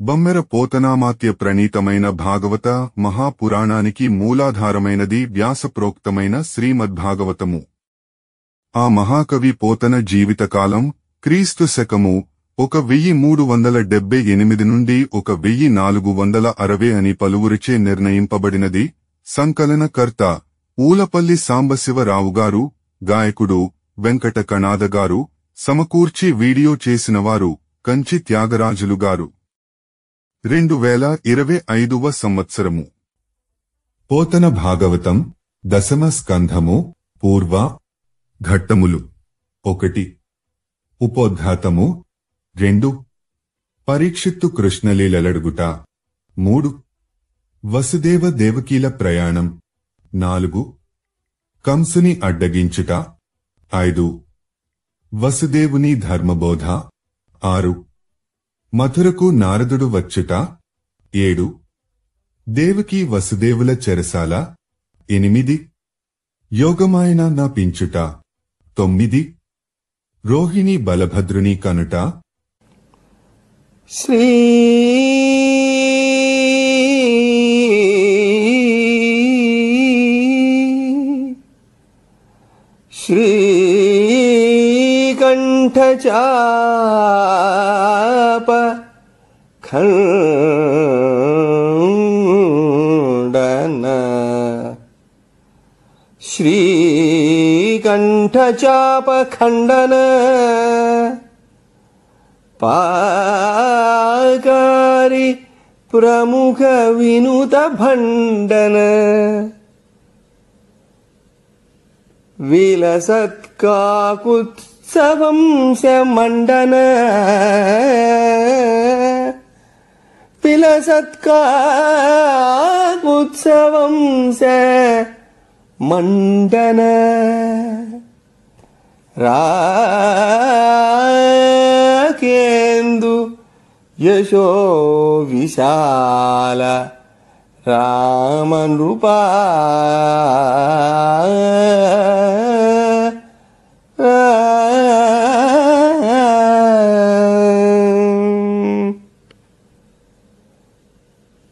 బమ్మెర పోతనామాత్య ప్రణీతమైన భాగవత మహాపురాణానికి మూలాధారమైనది వ్యాసప్రోక్తమైన శ్రీమద్భాగవతము. ఆ మహాకవి పోతన జీవితకాలం క్రీస్తు శకము 1378 నుండి 1460 అని పలువురిచే నిర్ణయింపబడినది. సంకలనకర్త ఊలపల్లి సాంబశివరావుగారు, గాయకుడు వెంకట కణాదగారు, సమకూర్చి వీడియో చేసినవారు కంచి త్యాగరాజులుగారు. 2025వ సంవత్సరము. పోతన భాగవతం దశమ స్కంధము. పూర్వ ఘట్టములు 1. ఉపోద్ఘాతము 2. పరీక్షిత్తు కృష్ణలీలలడుగుట 3. వసుదేవ దేవకీల ప్రయాణం 4. కంసుని అడ్డగించుట 5. వసుదేవుని ధర్మబోధ 6. మథురకు నారదుడు వచ్చుట 7. దేవకీ వసుదేవుల చెరసాల 8. యోగమాయన నాపించుట 9. రోహిణి బలభద్రుని కనుట. శ్రీకంఠచాప ఖండన శ్రీకంఠచాప ఖండన పాకారి ప్రముఖ వినుత భండన విలసత్కాకుత్సవం మండన విలసత్కాకుత్సవం మండన రాకేందు యశో విశాల రామనృపా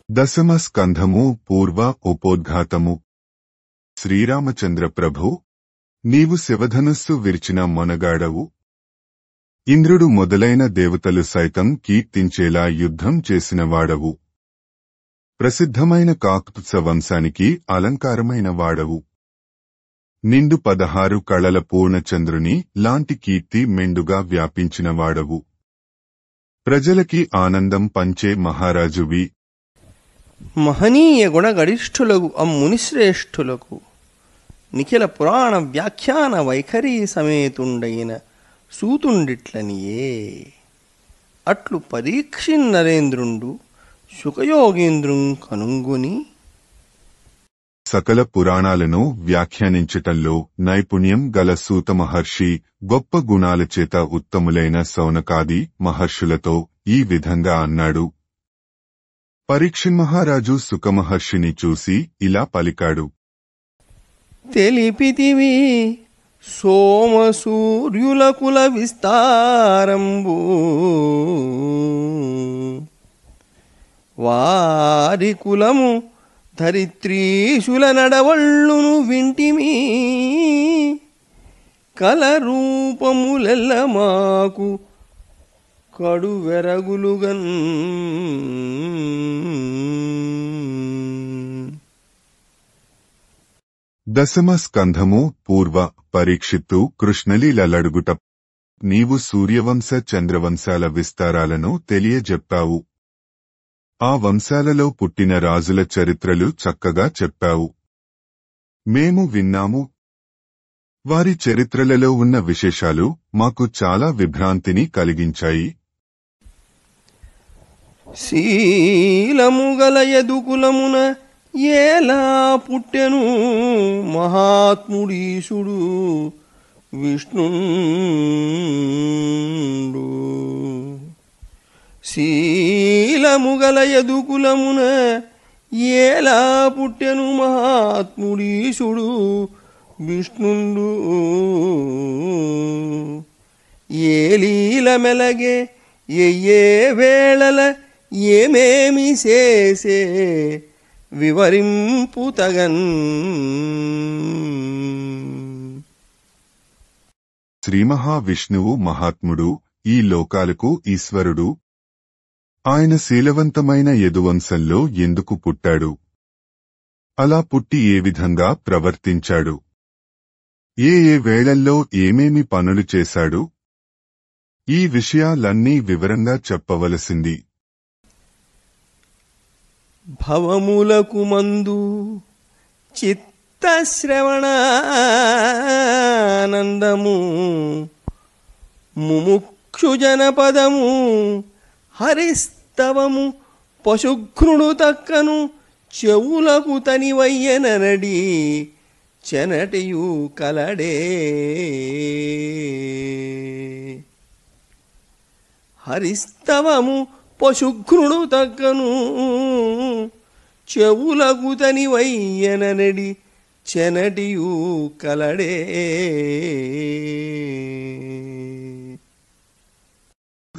దశమ స్కంధము. పూర్వ ఉపోద్ఘాతము. శ్రీరామచంద్ర ప్రభు, నీవు శివధనుస్సు విరిచిన మొనగాడవు. ఇంద్రుడు మొదలైన దేవతలు సైతం కీర్తించేలా యుద్ధం చేసినవాడవు. ప్రసిద్ధమైన కాకుత్స వంశానికి అలంకారమైన వాడవు. నిండు 16 కళల పూర్ణచంద్రుని లాంటి కీర్తి మెండుగా వ్యాపించినవాడవు. ప్రజలకి ఆనందం పంచే మహారాజువి. మహనీయ గుణగరిష్ఠులకు అమ్మునిశ్రేష్ఠులకు నిఖిల పురాణ వ్యాఖ్యాన వైఖరీ సమేతుండైన సూతుండిట్లనియే. అట్లు పరీక్షిన్నరేంద్రుండు శుకయోగేంద్రుం కనుంగుని సకల పురాణాలను వ్యాఖ్యానించటంలో నైపుణ్యం గల సూత మహర్షి గొప్ప గుణాలచేత ఉత్తములైన సౌనకాది మహర్షులతో ఈ విధంగా అన్నాడు. పరీక్షిన్మహారాజు సుఖమహర్షిని చూసి ఇలా పలికాడు. తెలిపితివి సోమసూర్యుల కుల విస్తారంబు, వారి కులము ధరిత్రీశుల నడవళ్ళును వింటిమి. కల రూపములెల్ల మాకు కడు వెరగులుగన్. దశమ స్కంధము. పూర్వ పరీక్షిత్తు కృష్ణలీలలడుగుట. నీవు సూర్యవంశ చంద్రవంశాల విస్తారాలను తెలియజెప్పావు. ఆ వంశాలలో పుట్టిన రాజుల చరిత్రలు చక్కగా చెప్పావు. మేము విన్నాము. వారి చరిత్రలలో ఉన్న విశేషాలు మాకు చాలా విభ్రాంతిని కలిగించాయి. శీలముగల యదుకులమున ఎలా పుట్టెను మహాత్ముడీశుడు విష్ణుండు. శీలముగల యదుకులమున ఎలా పుట్టెను మహాత్ముడీశుడు విష్ణుండు. ఏ లీల మెలగే ఏ వేళల ఏమేమి చేసే వివరింపు తగన్. శ్రీ మహావిష్ణువు మహాత్ముడు, ఈ లోకాలకు ఈశ్వరుడు. ఆయన శీలవంతమైన యదువంశంలో ఎందుకు పుట్టాడు? అలా పుట్టి ఏ విధంగా ప్రవర్తించాడు? ఏ ఏ వేళల్లో ఏమేమి పనులు చేశాడు? ఈ విషయాలన్నీ వివరంగా చెప్పవలసింది. భవములకు మందు చిత్తశ్రవణానందము ముముక్షు జనపదము హరిస్తవము పశుఘ్నుడు తక్కను చెవులకు తనివయ్యనడి చెనటియు కలడే. హరిస్తవము పశుఘ్నుడు తక్కను చెవులకు తనివయ్యనడి చెనటియు కలడే.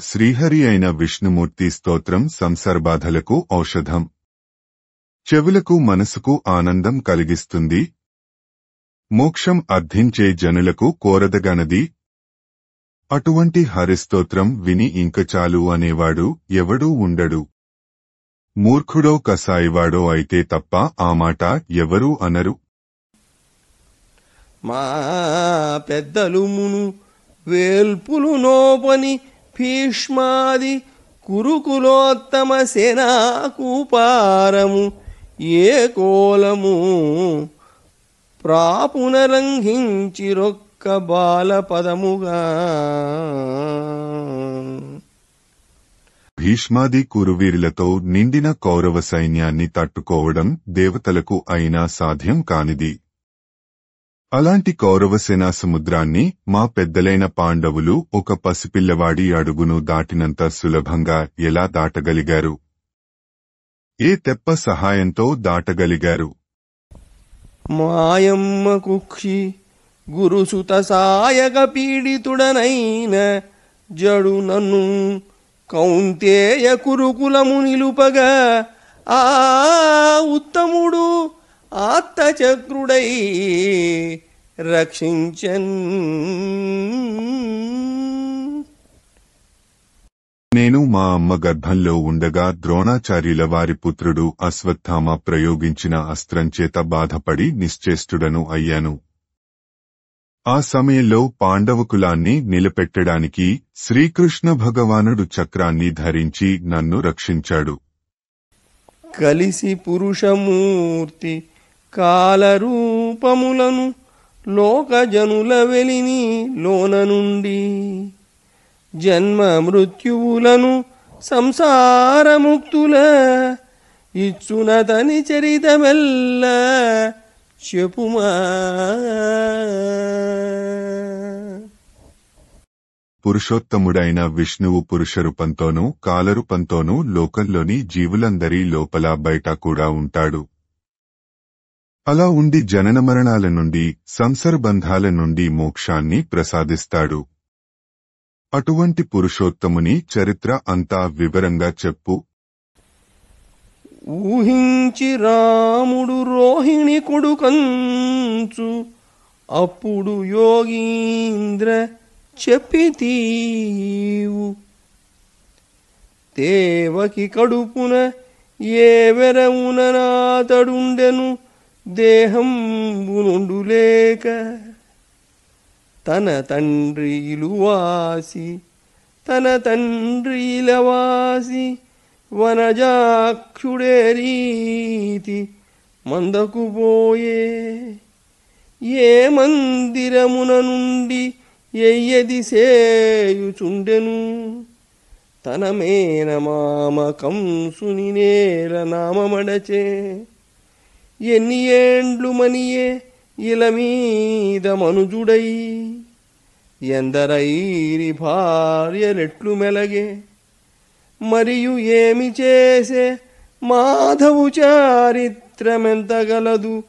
శ్రీహరి అయిన విష్ణుమూర్తి స్తోత్రం సంసారబాధలకు ఔషధం. చెవులకు మనసుకు ఆనందం కలిగిస్తుంది. మోక్షం అర్థించే జనులకు కోరదగనది. అటువంటి హరిస్తోత్రం విని ఇంక చాలు అనేవాడు ఎవడూ ఉండడు. మూర్ఖుడో కసాయివాడో అయితే తప్ప ఆ మాట ఎవరూ అనరు. మా పెద్దలు మును వేల్పులు నోపని భీష్మాది కురుకులోత్తమ సేనాకూపారము ఏ కోలము ప్రాపునరంఘించిరొక్క బాలపదముగా. భీష్మాది కురువీరులతో నిండిన కౌరవ సైన్యాన్ని తట్టుకోవడం దేవతలకు అయినా సాధ్యం కానిది. అలాంటి కౌరవసేనా సముద్రాన్ని మా పెద్దలైన పాండవులు ఒక పసిపిల్లవాడి అడుగును దాటినంత సులభంగా ఎలా దాటగలిగారు? ఏ తెప్ప సహాయంతో దాటగలిగారు? మాయమ్మ కుక్షి గురుసుత సాయక పీడితుడనైన జడు నన్ను కౌంతేయ కురుకులము నిలుపగా ఆ ఉత్తముడు ఆత్తచక్రుడై రక్షించన్. నేను మా అమ్మ గర్భంలో ఉండగా ద్రోణాచార్యుల వారి పుత్రుడు అశ్వత్థామ ప్రయోగించిన అస్త్రంచేత బాధపడి నిశ్చేష్టుడను అయ్యాను. ఆ సమయంలో పాండవకులాన్ని నిలపెట్టడానికి శ్రీకృష్ణ భగవానుడు చక్రాన్ని ధరించి నన్ను రక్షించాడు. కలిసి పురుషమూర్తి కాలరూపములను లోకజనుల వెలిని లోన నుండి జన్మ మృత్యువులను సంసారముక్తుల ఇచ్చునతని చరితమెల్ల చెప్పుమా. పురుషోత్తముడైన విష్ణువు పురుషరూపంతోనూ కాలరూపంతోనూ లోకంలోని జీవులందరి లోపల బయట కూడా ఉంటాడు. అలా ఉండి జనన మరణాల నుండి సంసారబంధాల నుండి మోక్షాన్ని ప్రసాదిస్తాడు. అటువంటి పురుషోత్తముని చరిత్ర అంతా వివరంగా చెప్పు. ఊహించి రాముడు రోహిణి కొడుకంచు అప్పుడు యోగీంద్ర చెప్పితీవు దేవకి కడుపున ఏ వెరవున నాతడుండెను దేహంబునుండు లేక తన తండ్రి ఇలువాసి వనజాక్షుడే రీతి మందకుపోయే ఏ మందిరమున నుండి ఎయ్యది సేయుచుండెను తన మేనమామ కంసుని నేల నామమడచే ఎన్ని ఏండ్లు మనియే ఇల మీద మనుజుడై ఎందరైరి భార్యలెట్లు మెలగే మరియు ఏమి చేసే మాధవు చారిత్రమెంతగలదు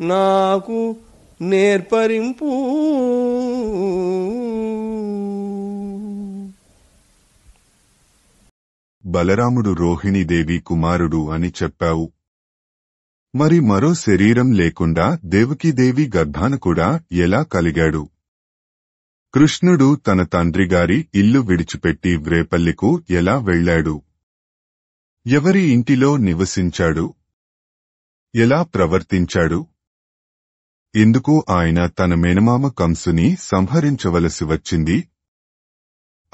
నాకు నేర్పరింపు. బలరాముడు రోహిణీదేవి కుమారుడు అని చెప్పావు. మరి మరో శరీరం లేకుండా దేవకీదేవి గర్భాన కూడా ఎలా కలిగాడు? కృష్ణుడు తన తండ్రిగారి ఇల్లు విడిచిపెట్టి వ్రేపల్లికు ఎలా వెళ్లాడు? ఎవరి ఇంటిలో నివసించాడు? ఎలా ప్రవర్తించాడు? ఎందుకు ఆయన తన మేనమామ కంసుని సంహరించవలసి వచ్చింది?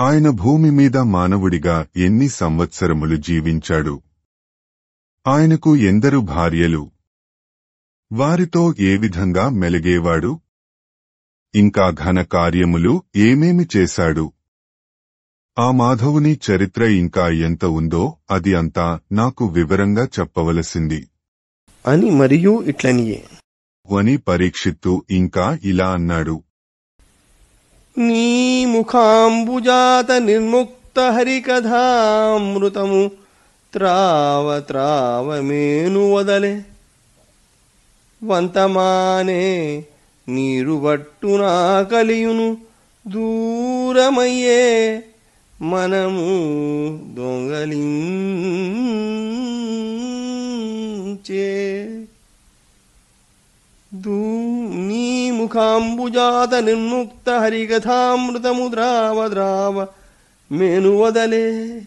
ఆయన భూమి మీద మానవుడిగా ఎన్ని సంవత్సరములు జీవించాడు? ఆయనకు ఎందరు భార్యలు? వారితో ఏ విధంగా మెలిగేవాడు? ఇంకా ఘన కార్యములు ఏమేమి చేశాడు? ఆ మాధవుని చరిత్ర ఇంకా ఎంత ఉందో అది అంతా నాకు వివరంగా చెప్పవలసింది అని మరియు ఇట్లనియే అని పరీక్షిత్తు ఇంకా ఇలా అన్నాడు. నీ ముఖాంబుజాత నిర్ముక్త హరికథామృతము త్రావ త్రావ మేను వదలే వంతమానే నీరు బట్టునా కలియును దూరమయ్యే మనము దొంగలించే నీ ముఖాంబుజాత నిర్ముక్త హరికథామృతము ద్రావ ద్రావ మేను వదలే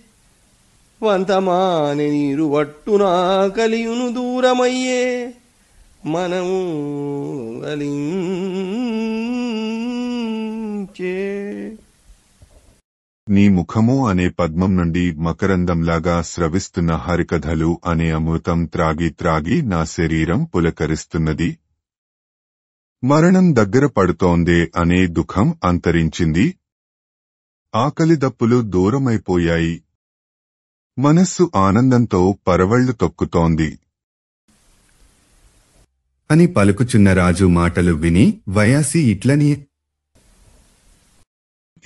వంతమాని నీరు వట్టునా కలియును దూరమయ్యే మనము దొంగలించే. నీ ముఖము అనే పద్మం నుండి మకరందంలాగా స్రవిస్తున్న హరికథలు అనే అమృతం త్రాగి త్రాగి నా శరీరం పులకరిస్తున్నది. మరణం దగ్గర పడుతోందే అనే దుఃఖం అంతరించింది. ఆకలిదప్పులు దూరమైపోయాయి. మనస్సు ఆనందంతో పరవళ్లు తొక్కుతోంది అని పలుకుచున్న రాజు మాటలు విని వయాసి ఇట్లని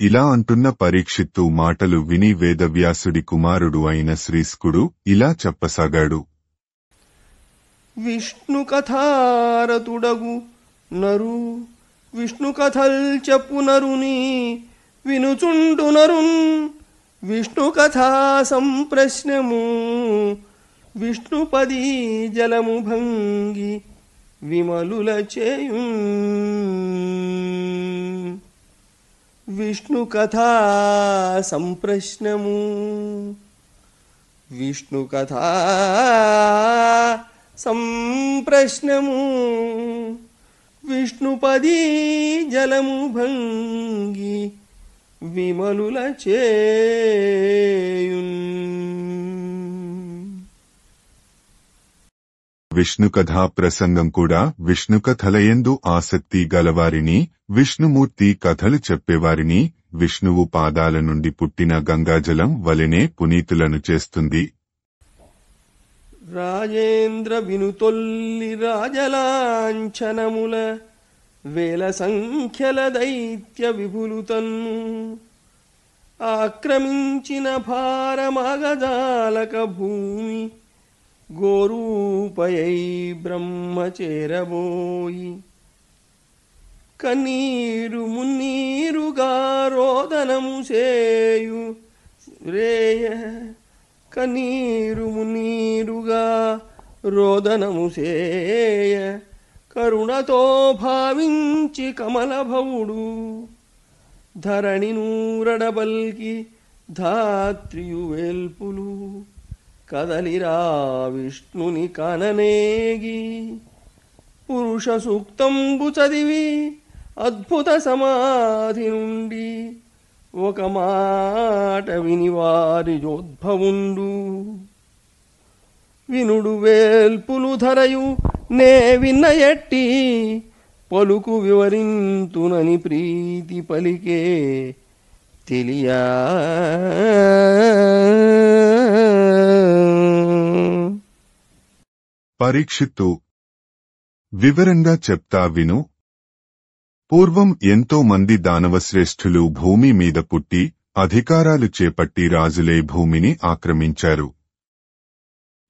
ఇలా అంటున్న పరీక్షిత్తు మాటలు విని వేదవ్యాసుడి కుమారుడు అయిన శ్రీస్కుడు ఇలా చెప్పసాగాడు. విష్ణు కథారతుడగు నరు విష్ణు కథల్ చెప్పు నరుని వినుచుండు నరున్ విష్ణు కథా సంప్రశ్నము విష్ణుపది జలము భంగి విమలుల చేయు విష్ణు కథా సంప్రశ్నము విష్ణు కథా సంప్రశ్నము విష్ణుపది జలము భంగి విమలుల చేయున్. విష్ణుకథా ప్రసంగం కూడా విష్ణుకథలయందు ఆసక్తి గలవారిని, విష్ణుమూర్తి కథలు చెప్పేవారిని విష్ణువు పాదాల నుండి పుట్టిన గంగాజలం వలెనే పునీతులను చేస్తుంది. రాజేంద్ర వినుతొల్లి రాజలాంఛనముల వేల సంఖ్యల దైత్య విపులుతన్ను ఆక్రమించిన భారమగజాలక భూమి గోరూపయై బ్రహ్మ చేరబోయి కన్నీరు మున్నీరుగా రోదనము చేయు రేయ కన్నీరు మున్నీరుగా రోదనము సేయ కరుణతో భావించి కమలభవుడు ధరణి నూరడబల్కి ధాత్రియు వేల్పులు కదలిరా విష్ణుని కననేగి పురుష సూక్తంబు చదివి అద్భుత సమాధి నుండి ఒక మాట విని వారి జోద్భవుండు వినుడు వేల్పులు ధరయు నే విన్న ఎట్టి పలుకు వివరింతునని ప్రీతి పలికే తెలియా. పరీక్షిత్తు వివరంగా చెప్తా విను. పూర్వం ఎంతో మంది దానవశ్రేష్ఠులు భూమి మీద పుట్టి అధికారాలు చేపట్టి రాజులే భూమిని ఆక్రమించారు.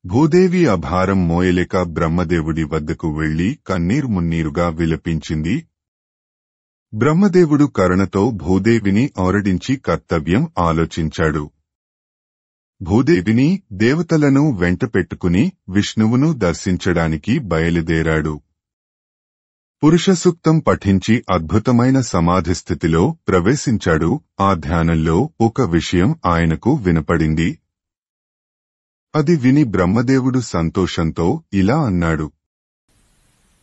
భూదేవి ఆ భారం మోయలేక బ్రహ్మదేవుడి వద్దకు వెళ్లి కన్నీరు మున్నీరుగా విలపించింది. బ్రహ్మదేవుడు కరుణతో భూదేవిని ఓరడించి కర్తవ్యం ఆలోచించాడు. భూదేవిని దేవతలను వెంట పెట్టుకుని విష్ణువును దర్శించడానికి బయలుదేరాడు. పురుషసూక్తం పఠించి అద్భుతమైన సమాధిస్థితిలో ప్రవేశించాడు. ఆ ధ్యానంలో ఒక విషయం ఆయనకు వినపడింది. అది విని బ్రహ్మదేవుడు సంతోషంతో ఇలా అన్నాడు.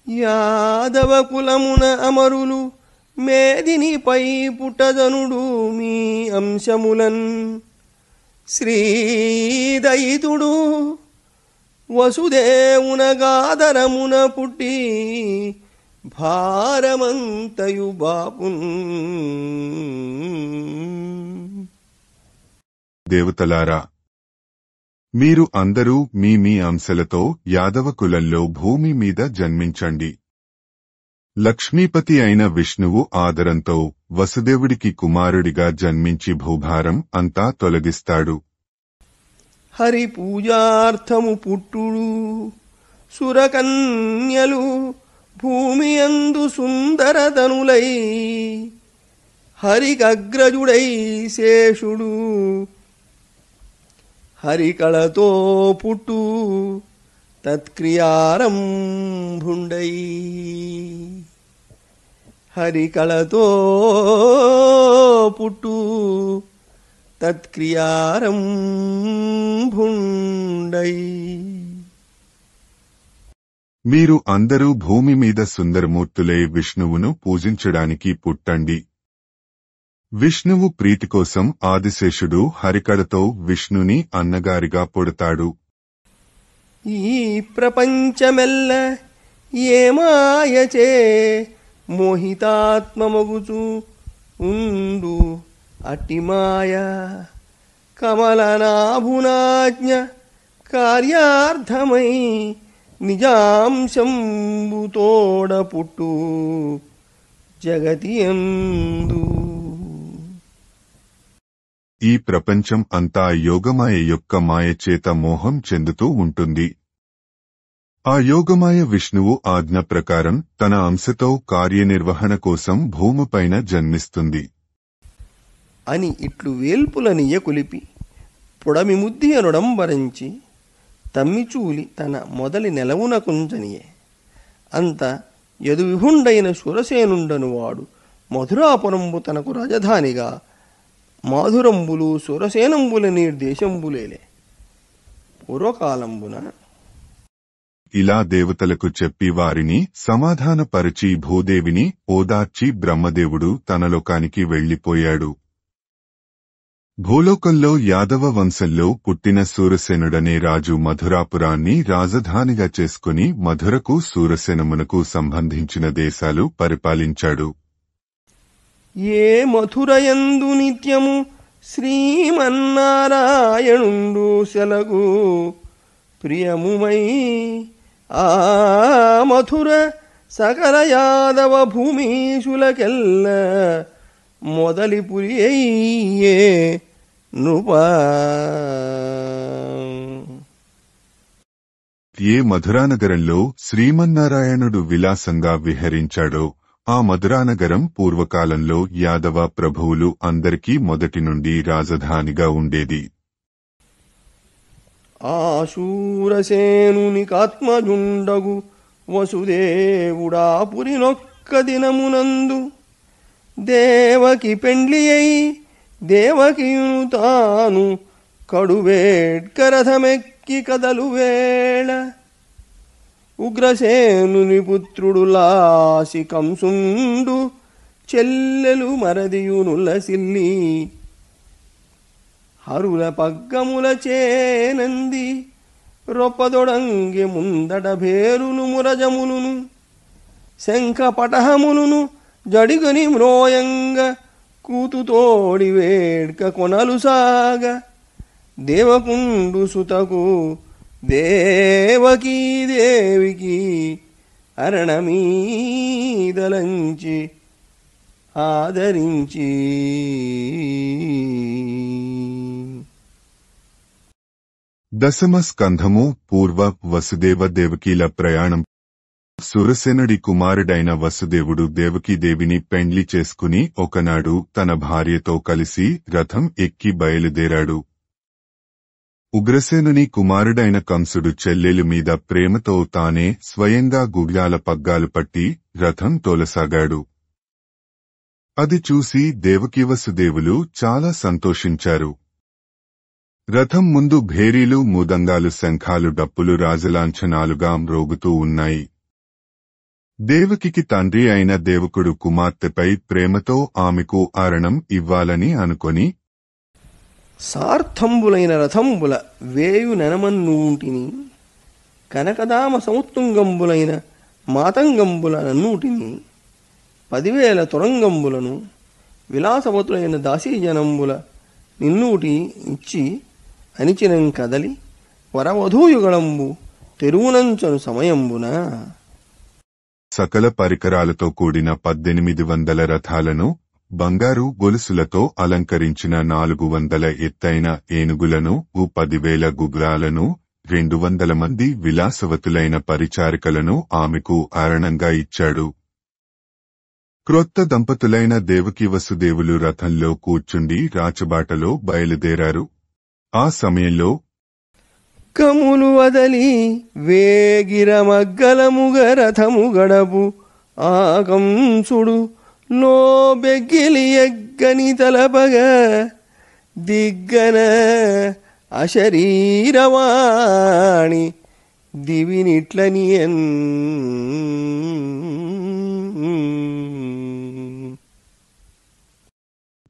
యాదవ కులమున అమరులు మేదినిపై పుట్టజనుడు మీ అంశములన్ శ్రీదయితుడు వసుదేవున గాదరమున పుట్టి భారమంతయు బాపున్. దేవతలారా, మీరు అందరూ మీ మీ అంశలతో యాదవ కులంలో భూమి మీద జన్మించండి. లక్ష్మీపతి అయిన విష్ణువు ఆదరంతో వసుదేవుడికి కుమారుడిగా జన్మించి భూభారం అంతా తొలగిస్తాడు. హరి పూజార్థము పుట్టుడు సురకన్యలు భూమియందు సుందరతనులై హరికగ్రజుడై శేషుడు హరికళతో పుట్టు తత్క్రియారంభుండై హరికళతో పుట్టు తత్క్రియారంభుండై. మీరు అందరూ భూమి మీద సుందరమూర్తులై విష్ణువును పూజించడానికి పుట్టండి. విష్ణువు ప్రీతి కోసం ఆదిశేషుడు హరికళతో విష్ణుని అన్నగారిగా పుడతాడు. ఈ ప్రపంచమెల్ల ఏమాయచే మోహితాత్మమగుచు ఉండు అటిమాయ కమలనాభునాజ్ఞ కార్యార్థమై నిజాంశంబుతోడ పుట్టు జగతియందు. ఈ ప్రపంచం అంతా యోగమాయ యొక్క మాయ చేత మోహం చెందుతూ ఉంటుంది. ఆ యోగమాయ విష్ణువు ఆజ్ఞ ప్రకారం తన అంశతో కార్యనిర్వహణ కోసం భూమిపైన జన్మిస్తుంది అని ఇట్లు వేల్పులనియ కొలిపి పొడమి ముద్ది అనుడంబరించి తమ్మిచూలి తన మొదలి నెలవున కుంజనియే. అంత యదువిభుండైన శూరసేనుండను వాడు మధురాపురంబు తనకు రాజధానిగా మాధురంబులు సురసేనంబుల నిర్దేశంబులేలే. పూర్వకాలంబున ఇలా దేవతలకు చెప్పి వారిని సమాధానపరిచి భూదేవిని ఓదార్చి బ్రహ్మదేవుడు తన లోకానికి వెళ్లిపోయాడు. భూలోకంలో యాదవ వంశంలో పుట్టిన సూరసేనుడనే రాజు మధురాపురాన్ని రాజధానిగా చేసుకుని మధురకు సూరసేనమునకు సంబంధించిన దేశాలు పరిపాలించాడు. ఏ మధురయందు నిత్యము శ్రీమన్నారాయణుండు సెలగు ప్రియముమై ఆ మధుర సకల యాదవ భూమీషులకెల్ల మొదలి పురియే నృపా. ఏ మధురానగరంలో శ్రీమన్నారాయణుడు విలాసంగా విహరించాడో ఆ మధురానగరం పూర్వకాలంలో యాదవ ప్రభువులు అందరికీ మొదటి నుండి రాజధానిగా ఉండేది. ఆ శూరసేనునికాత్మజుండగు వసుదేవుడా పురినొక్క దినమునందు దేవకి పెండ్లి అయి దేవకియును తాను కడువేడ్కరథమెక్కి కదలు వేళ ఉగ్రసేనుని పుత్రుడు లాసి కంసుండు చెల్లెలు మరదియునులసిల్లి హరుల పగ్గముల చేనంది రొప్పదొడంగి ముందట భేరులు మురజములును శంఖ పటహములును జడిగని మ్రోయంగ కూతుతోడి వేడ్క కొనలు సాగ దేవకుండు సుతకు దేవకీ దేవికి అరణమీదలంచి ఆదరించి దశమ స్కంధము పూర్వ వసుదేవ దేవకీల ప్రయాణం. సురసేనుడి కుమారుడైన వసుదేవుడు దేవకీదేవిని పెండ్లి చేసుకుని ఒకనాడు తన భార్యతో కలిసి రథం ఎక్కి బయలుదేరాడు. ఉగ్రసేనుని కుమారుడైన కంసుడు చెల్లెలు మీద ప్రేమతో తానే స్వయంగా గుగ్యాల పగ్గాలు పట్టి రథం తోలసాగాడు. అది చూసి దేవకీవసుదేవులు చాలా సంతోషించారు. రథం ముందు భేరీలు, మూదంగాలు, శంఖాలు, డప్పులు రాజలాంఛనాలుగా మ్రోగుతూ ఉన్నాయి. దేవకికి తండ్రి అయిన దేవకుడు కుమార్తెపై ప్రేమతో ఆమెకు ఆరణం ఇవ్వాలని అనుకొని సార్థంబులైన రథంబుల వేయు నెనమన్నూటిని కనకదామ సముత్తుంగంబులైన మాతంగంబుల నన్నూటిని 10,000 తురంగంబులను విలాసవతులైన దాసీజనంబుల నిన్నూటి ఇచ్చి అనిచినం కదలి వరవధూయుగళంబు తెరువునంచను సమయంబున సకల పరికరాలతో కూడిన 1800 రథాలను, బంగారు గొలుసులతో అలంకరించిన 400 ఎత్తైన ఏనుగులను, 10,000 గుగ్రాలను, 200 మంది విలాసవతులైన పరిచారికలను ఆమెకు ఆరణంగా ఇచ్చాడు. క్రొత్త దంపతులైన దేవకీ వసుదేవులు రథంలో కూర్చుండి రాచబాటలో బయలుదేరారు. ఆ సమయంలో కములు వదలి వేగిరమగ్గలముగ రథము గడపు ఆకంసుడు లో బెగ్గిలి ఎగ్గని తలపగ దిగ్గన అశరీరవాణి దివినిట్లనియన్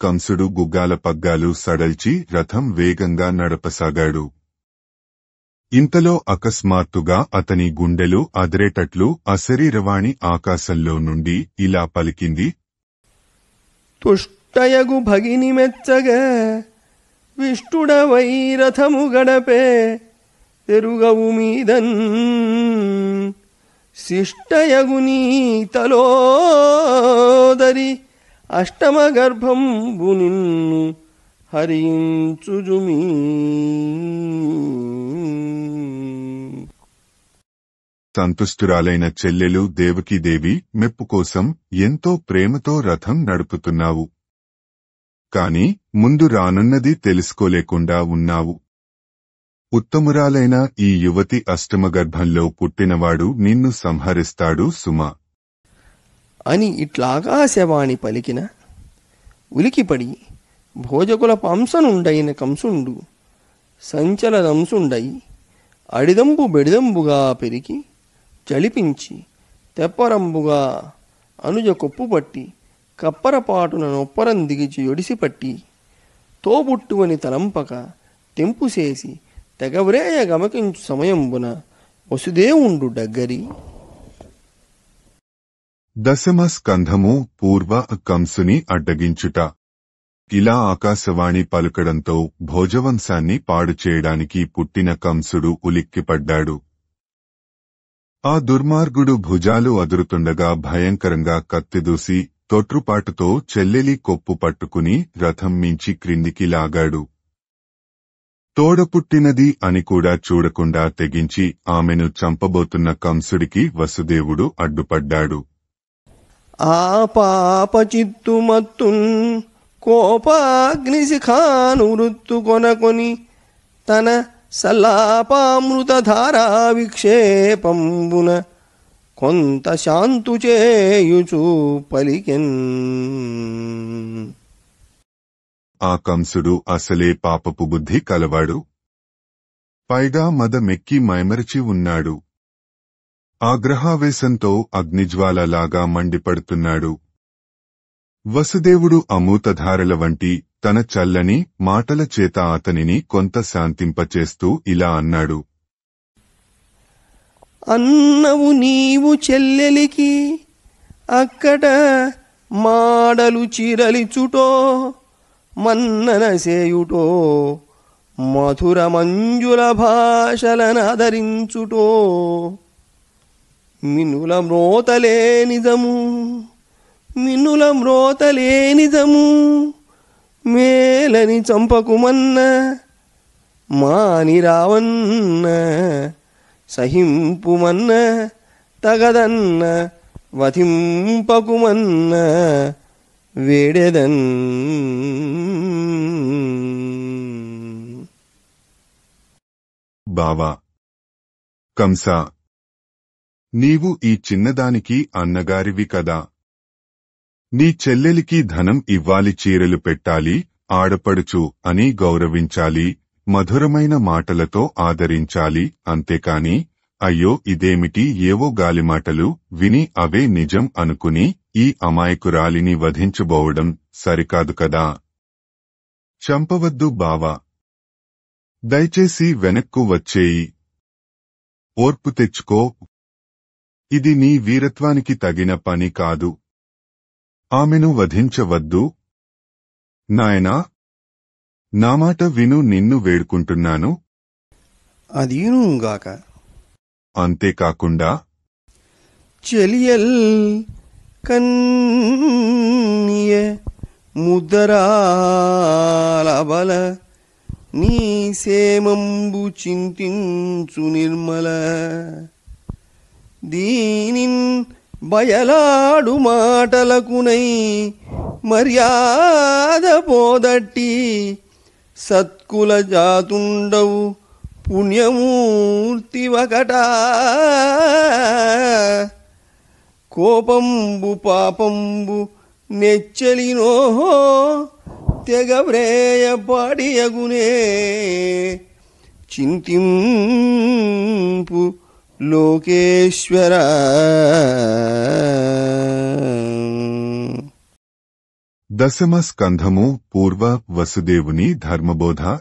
కంసుడు గుగ్గాల పగ్గాలు సడల్చి రథం వేగంగా నడపసాగాడు. ఇంతలో అకస్మాత్తుగా అతని గుండెలు అదిరేటట్లు అశరీరవాణి ఆకాశంలో నుండి ఇలా పలికింది: తుష్టయగు భగిని మెచ్చగా విష్టుడవై రథము గడపే తెరుగవు మీదన్ శిష్టయగు నీ తలోదరి అష్టమ గర్భంబు నిన్ను హరించుజుమీ. సంతుష్టురాలైన చెల్లెలు దేవకీదేవి మెప్పు కోసం ఎంతో ప్రేమతో రథం నడుపుతున్నావు. కాని ముందు రానున్నది తెలుసుకోలేకుండా ఉన్నావు. ఉత్తమురాలైన ఈ యువతి అష్టమగర్భంలో పుట్టినవాడు నిన్ను సంహరిస్తాడు సుమా అని ఇట్లాకాశవాణి పలికిన ఉలికిపడి భోజకుల పంసనుండైన కంసుండు సంచలదంసుండై అడిదంబు బెడిదంబుగా పెరిగి జళిపించి తెప్పరంబుగా అనుజ కొప్పుపట్టి కప్పరపాటున నొప్పరం దిగిచి ఒడిసిపట్టి తోబుట్టువని తలంపక తెంపుసేసి తెగవ్రేయ గమకించు సమయంబున వసుదేవుండు డగ్గరి. దశమ స్కంధము పూర్వ కంసుని అడ్డగించుట. ఇలా ఆకాశవాణి పలుకడంతో భోజవంశాన్ని పాడు చేయడానికి పుట్టిన కంసుడు ఉలిక్కిపడ్డాడు. ఆ దుర్మార్గుడు భుజాలు అదురుతుండగా భయంకరంగా కత్తిదూసి తొట్రుపాటుతో చెల్లెలి కొప్పు పట్టుకుని రథం మించి క్రిందికి లాగాడు. తోడపుట్టినది అని కూడా చూడకుండా తెగించి ఆమెను చంపబోతున్న కంసుడికి వసుదేవుడు అడ్డుపడ్డాడు. ఆ పాప చిత్తుమత్తున్ కోపాగ్నిశిఖాను వృత్తు కొనకొని తన సల్లాపామృతధారా విక్షేపంబున కొంత శాంతు చేయుచు పలికెన్. ఆ కంసుడు అసలే పాపపు బుద్ధి కలవాడు. పైగా మదమెక్కి మైమరచి ఉన్నాడు. ఆగ్రహావేశంతో అగ్నిజ్వాలలాగా మండిపడుతున్నాడు. వసుదేవుడు అమూతధారల వంటి తన చల్లని మాటల చేత అతనిని కొంత శాంతింపచేస్తూ ఇలా అన్నాడు: అన్నవు నీవు చెల్లెలికి అక్కట మాడలు చిరలిచుటో మన్నన సేయుటో మధుర మంజుల భాషలనాదరించుటో మినుల మ్రోతలే నిజము మేలని చంపకుమన్న మాని రావన్న సహింపుమన్న తగదన్న వధింపకుమన్న వేడెదన్. బావా. కంస, నీవు ఈ చిన్నదానికి అన్నగారివి కదా. నీ చెల్లెలికి ధనం ఇవ్వాలి, చీరలు పెట్టాలి, ఆడపడుచు అని గౌరవించాలి, మధురమైన మాటలతో ఆదరించాలి, అంతేకాని అయ్యో ఇదేమిటి ఏవో గాలిమాటలు విని అవే నిజం అనుకుని ఈ అమాయకురాలిని వధించబోవడం సరికాదు కదా. చంపవద్దు బావా. దయచేసి వెనక్కు వచ్చేయి. ఓర్పు తెచ్చుకో. ఇది నీ వీరత్వానికి తగిన పని కాదు. ఆమెను వధించవద్దు. నాయనా, నా మాట విను, నిన్ను వేడుకుంటున్నాను. అదీనుగాక. అంతేకాకుండా చెలియల్ కన్య ముద్దరాలబల నీ సేమంబు చింతించు నిర్మల దీనిన్ బయలాడు మాటలకునై మర్యాద పోదట్టి సత్కుల జాతుండవు పుణ్యమూర్తివకట కోపంబు పాపంబు నెచ్చలినో తెగవ్రేయ పాడియగునే చింతింపు లోకేశ్వర. దశమ స్కంధము పూర్వ వసుదేవుని ధర్మబోధ.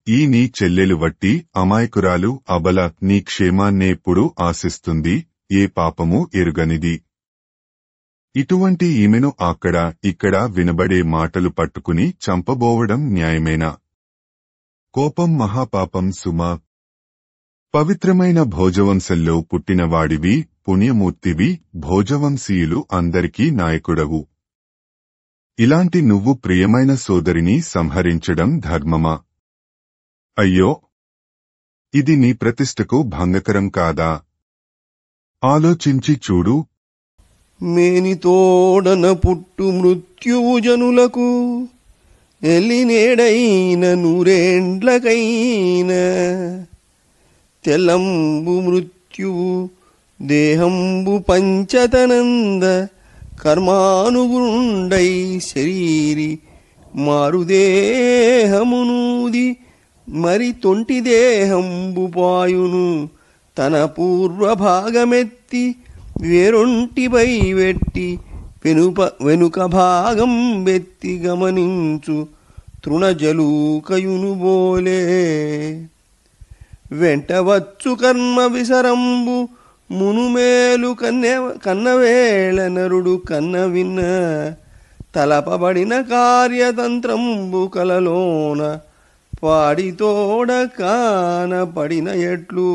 ఈ నీ చెల్లెలు వట్టి అమాయకురాలు అబల నీ క్షేమాన్నేప్పుడు ఆశిస్తుంది, ఏ పాపము ఎరుగనిది. ఇటువంటి ఈమెను అక్కడ ఇక్కడ వినబడే మాటలు పట్టుకుని చంపబోవడం న్యాయమేనా? కోపం మహాపాపం సుమా. పవిత్రమైన భోజవంశంలో పుట్టినవాడివి, పుణ్యమూర్తివి, భోజవంశీయులు అందరికీ నాయకుడవు. ఇలాంటి నువ్వు ప్రియమైన సోదరిని సంహరించడం ధర్మమా? అయ్యో, ఇది నీ ప్రతిష్టకు భంగకరం కాదా? ఆలోచించి చూడు. మేనితోడన పుట్టు మృత్యువు జనులకు ఎల్లినేడైన నూరేండ్లకైన తెల్లంబు మృత్యువు దేహంబు పంచతనంద కర్మానుగుండై శరీరి మారుదేహమునూది మరి తొంటి దేహంబు పాయును తన పూర్వభాగమెత్తి వేరొంటిపై వెట్టి వెనుక భాగం వెత్తి గమనించు తృణజలూకయును బోలే వెంటవచ్చు కర్మ విసరంబు మునుమేలు కన్నవేళ నరుడు కన్న విన్న తలపబడిన కార్యతంత్రంబు కలలోన పాడితోడ కానపడిన ఎట్లు.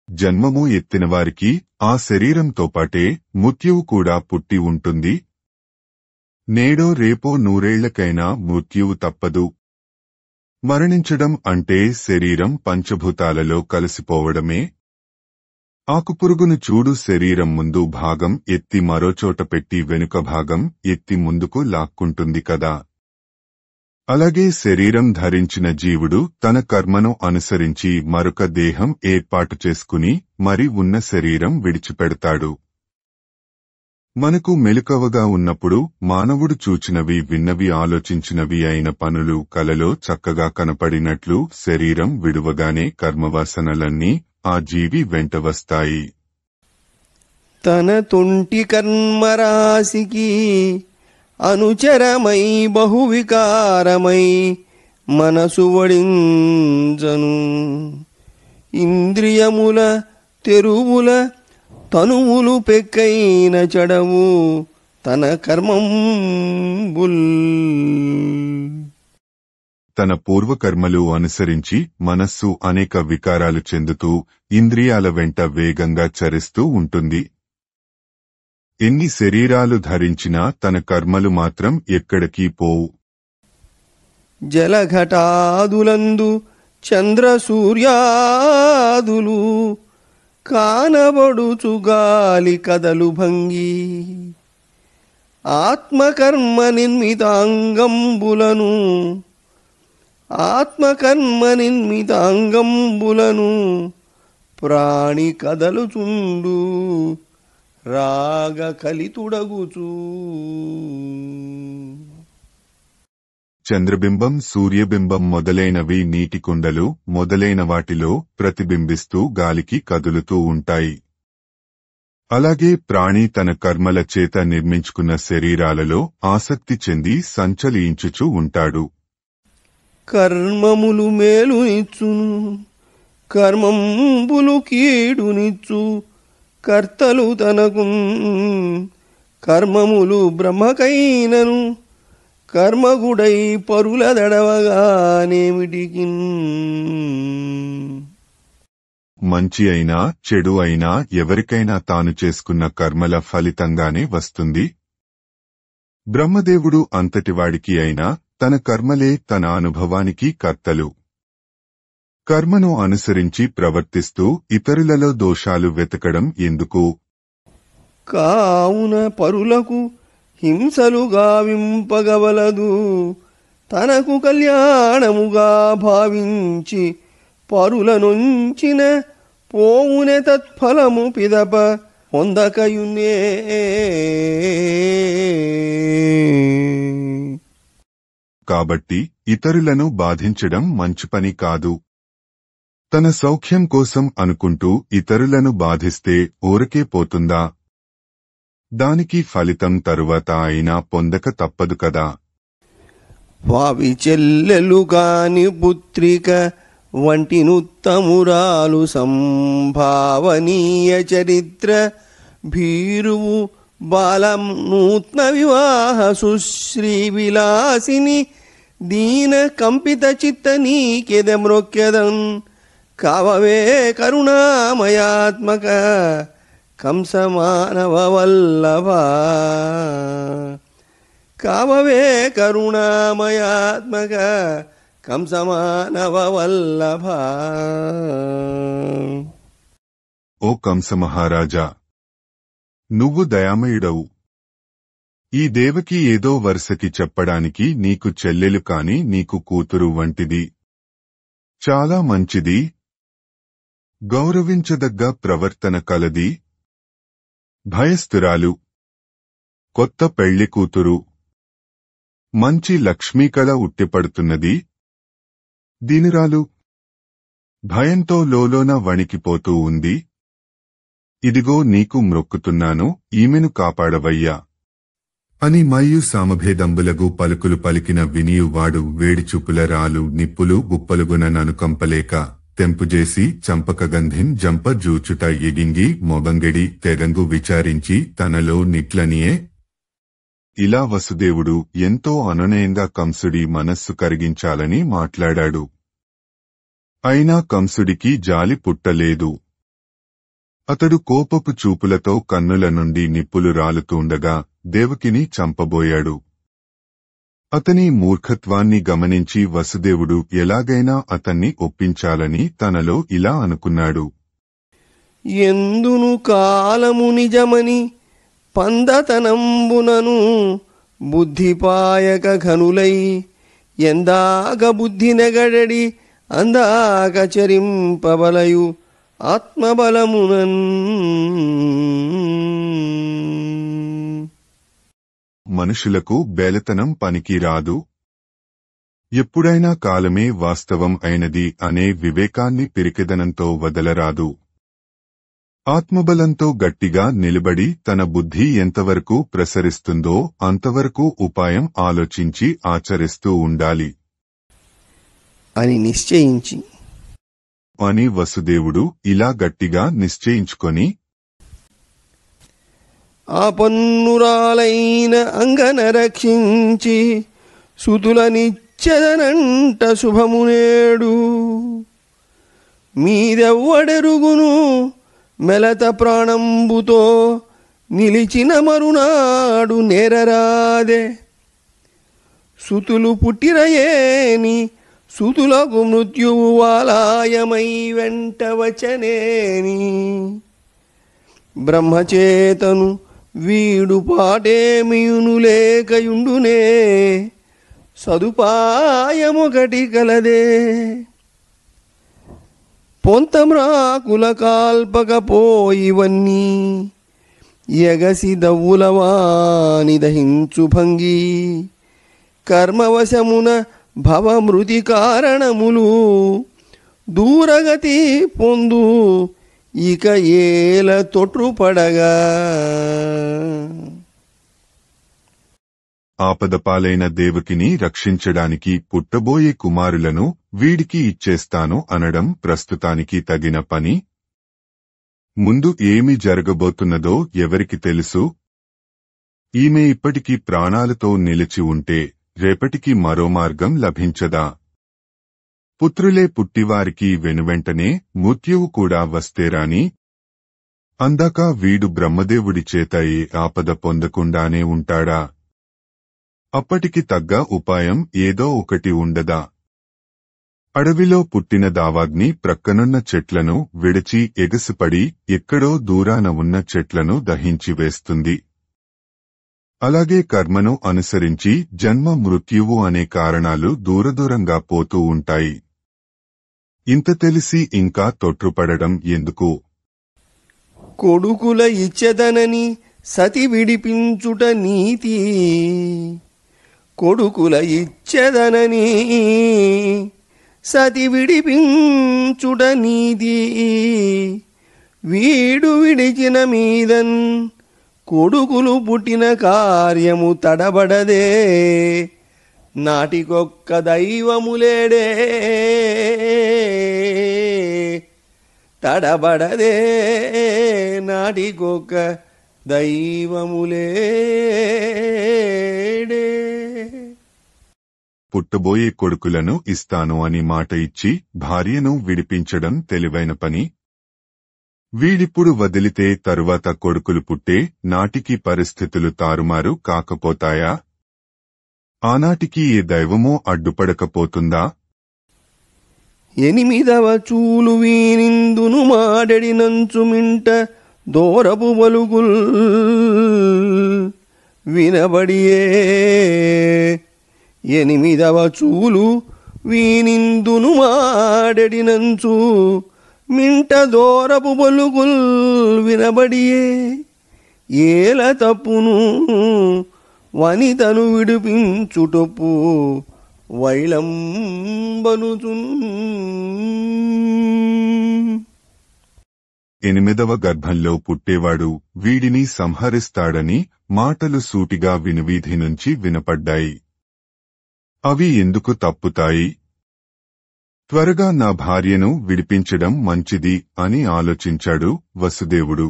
జన్మము ఎత్తినవారికి ఆ శరీరంతో పాటే మృత్యువు కూడా పుట్టి ఉంటుంది. నేడో రేపో నూరేళ్లకైనా మృత్యువు తప్పదు. మరణించడం అంటే శరీరం పంచభూతాలలో కలిసిపోవడమే. ఆకుపురుగును చూడు, శరీరం ముందు భాగం ఎత్తి మరోచోట పెట్టి వెనుక భాగం ఎత్తి ముందుకు లాక్కుంటుంది కదా. అలాగే శరీరం ధరించిన జీవుడు తన కర్మను అనుసరించి మరొక దేహం ఏర్పాటు చేసుకుని మరి ఉన్న శరీరం విడిచిపెడతాడు. మనకు మెలకువగా ఉన్నప్పుడు మానవుడు చూచినవి విన్నవి ఆలోచించినవి అయిన పనులు కలలో చక్కగా కనపడినట్లు శరీరం విడువగానే కర్మవాసనలన్నీ ఆ జీవి వెంట వస్తాయి. తన తొంటి కర్మరాశికి అనుచరమై బహువికారమై మనసు వడించను ఇంద్రియముల తెరువుల తనువులు పెక్కైన చెడవు తన కర్మంబుల్. తన పూర్వకర్మలు అనుసరించి మనస్సు అనేక వికారాలు చెందుతూ ఇంద్రియాల వెంట వేగంగా చరిస్తూ ఉంటుంది. ఎన్ని శరీరాలు ధరించినా తన కర్మలు మాత్రం ఎక్కడికి పోవు. జలఘటాదులందు చంద్రసూర్యాదులు కానబడుచు గాలి కదలు భంగి ఆత్మకర్మ నిర్మితాంగంబులను ఆత్మకర్మ నిర్మితాంగంబులను ప్రాణి కదలుచుండు రాగ కలితుడగుచూ. చంద్రబింబం, సూర్యబింబం మొదలైనవి నీటి కుండలు మొదలైన వాటిలో ప్రతిబింబిస్తూ గాలికి కదులుతూ ఉంటాయి. అలాగే ప్రాణి తన కర్మల చేత నిర్మించుకున్న శరీరాలలో ఆసక్తి చెంది సంచలించుచూ ఉంటాడు. కర్మములు మేలునిచ్చును, కర్మంబులు కీడునిచ్చు. కర్తలు తనకు కర్మములు బ్రహ్మకైనను, కర్మగుడై పరుల దడవగానేమిటికి. మంచి అయినా చెడు అయినా ఎవరికైనా తాను చేసుకున్న కర్మల ఫలితంగానే వస్తుంది. బ్రహ్మదేవుడు అంతటివాడికి అయినా తన కర్మలే తన అనుభవానికి కర్తలు. కర్మను అనుసరించి ప్రవర్తిస్తూ ఇతరులలో దోషాలు వెతకడం ఎందుకు? కావున పరులకు హింసలు గావింపగవలదు. తనకు కళ్యాణముగా భావించి పరుల నుంచిన పోవునే తత్ఫలము పిదప పొందకయునే. కాబట్టి ఇతరులను బాధించడం మంచి పని కాదు. తన సౌఖ్యం కోసం అనుకుంటూ ఇతరులను బాధిస్తే ఊరకే పోతుందా? దానికి ఫలితం తరువాత అయినా పొందక తప్పదు కదా. వావి చెల్లెలు కాని పుత్రిక వంటినుత్తమురాలు సంభావనీయ చరిత్ర భీరువు బాలం నూత్న వివాహ సుశ్రీ విలాసిని దీన కంపిత చిత్త నీకెద మ్రొక్కెదన్ కావవే కరుణామయాత్మక కంస మానవ వల్లభ. కావవే కరుణామయాత్మక కంస మానవ వల్లభ. ఓ కంస మహారాజా, నువ్వు దయామయుడవు. ఈ దేవకి ఏదో వరుసకి చెప్పడానికి నీకు చెల్లెలు కాని నీకు కూతురు వంటిది. చాలా మంచిది, గౌరవించదగ్గ ప్రవర్తన కలది, భయస్థురాలు, కొత్త పెళ్లి కూతురు, మంచి లక్ష్మీకళ ఉట్టిపడుతున్నది. దీనురాలు భయంతో లోలోన వణికిపోతూ ఉంది. ఇదిగో నీకు మ్రొక్కుతున్నాను, ఈమెను కాపాడవయ్యా అని మయ్యు సామభేదంబులగు పలుకులు పలికిన వినియువాడు వేడిచూపుల రాలు నిప్పులు గుప్పలుగున ననుకంపలేక తెంపుజేసి చంపకగంధిం జంప జూచుట ఎగింగి మొబంగెడి తెగంగు విచారించి తనలో నిట్లనియే. ఇలా వసుదేవుడు ఎంతో అనునయంగా కంసుడి మనస్సు కరిగించాలని మాట్లాడాడు. అయినా కంసుడికి జాలి పుట్టలేదు. అతడు కోపపు చూపులతో కన్నుల నుండి నిప్పులు రాలుతూండగా దేవకిని చంపబోయాడు. అతని మూర్ఖత్వాన్ని గమనించి వసుదేవుడు ఎలాగైనా అతన్ని ఒప్పించాలని తనలో ఇలా అనుకున్నాడు. ఎందును కాలము నిజమని పందతనంబునను బుద్ధిపాయక ఘనులై ఎందాక బుద్ధి నెగడడి అందాక చరింపబలయు ఆత్మబలమునన్. మనుషులకు బేలతనం పనికి రాదు. ఎప్పుడైనా కాలమే వాస్తవం అయినది అనే వివేకాన్ని పిరికిదనంతో వదలరాదు. ఆత్మబలంతో గట్టిగా నిలబడి తన బుద్ధి ఎంతవరకు ప్రసరిస్తుందో అంతవరకు ఉపాయం ఆలోచించి ఆచరిస్తూ ఉండాలి అని నిశ్చయించి అని వసుదేవుడు ఇలా గట్టిగా నిశ్చయించుకొని ఆపన్నురాలైన అంగన రక్షించి సుతులనిచ్చెదనంట శుభమునేడు మీదెవ్వడెరుగును మెలత ప్రాణంబుతో నిలిచిన మరునాడు నేరరాదే. సుతులు పుట్టిరయేని సుతులకు మృత్యువు వాలాయమై వెంట వచ్చనేని బ్రహ్మచేతను వీడు పాటేమియును లేకయుండునే సదుపాయమొకటి కలదే. పొంతమ్రాకుల కాల్పకపోయివన్నీ ఎగసి దవ్వులవాని దహించు భంగి. కర్మవశమున భవమృతి కారణములు దూరగతి పొందు ఇక ఏల తొట్రుపడగా. ఆపదపాలైన దేవకిని రక్షించడానికి పుట్టబోయే కుమారులను వీడికి ఇచ్చేస్తాను అనడం ప్రస్తుతానికి తగిన పని. ముందు ఏమి జరగబోతున్నదో ఎవరికి తెలుసు? ఈమె ఇప్పటికీ ప్రాణాలతో నిలిచి ఉంటే రేపటికి మరో మార్గం లభించదా? పుత్రులే పుట్టివారికి వెనువెంటనే మృత్యువు కూడా వస్తేరాని. అందాక వీడు బ్రహ్మదేవుడి చేత ఏ ఆపద పొందకుండానే ఉంటాడా? అప్పటికి తగ్గ ఉపాయం ఏదో ఒకటి ఉండదా? అడవిలో పుట్టిన దావాగ్ని ప్రక్కనున్న చెట్లను విడిచి ఎగసిపడి ఎక్కడో దూరాన ఉన్న చెట్లను దహించివేస్తుంది. అలాగే కర్మను అనుసరించి జన్మ మృత్యువు అనే కారణాలు దూరదూరంగా పోతూ ఉంటాయి. ఇంత తెలిసి ఇంకా తొట్రుపడడం ఎందుకు? కొడుకుల ఇచ్చెదనని సతి విడిపించుట నీతి. కొడుకుల ఇచ్చెదనని సతి విడిపించుట నీతి. వీడు విడిచిన మీదన్ కొడుకులు పుట్టిన కార్యము తడబడదే. నాటికొక్క దైవములేడే తడబడదే. నాటికొక్క దైవములేడే. పుట్టబోయే కొడుకులను ఇస్తాను అని మాట ఇచ్చి భార్యను విడిపించడం తెలివైన పని. వీడిప్పుడు వదిలితే తరువాత కొడుకులు పుట్టే నాటికి పరిస్థితులు తారుమారు కాకపోతాయా? ఆనాటికి ఏ దైవమో అడ్డుపడకపోతుందా? ఎనిమిదవ చూలు వీనిందును మాడెడినంచు మింట దోరపు బలుగుల్ వినబడియే. ఎనిమిదవ చూలు వీనిందును మాడెడినంచు మింట దోరపు బలుగుల్ వినబడియే. ఏల తప్పును వనితను విడిపించుటొప్పు వైలంబనుచున్. ఎనిమిదవ గర్భంలో పుట్టేవాడు వీడిని సంహరిస్తాడని మాటలు సూటిగా వినువీధి నుంచి వినపడ్డాయి. అవి ఎందుకు తప్పుతాయి? త్వరగా నా భార్యను విడిపించడం మంచిది అని ఆలోచించాడు వసుదేవుడు.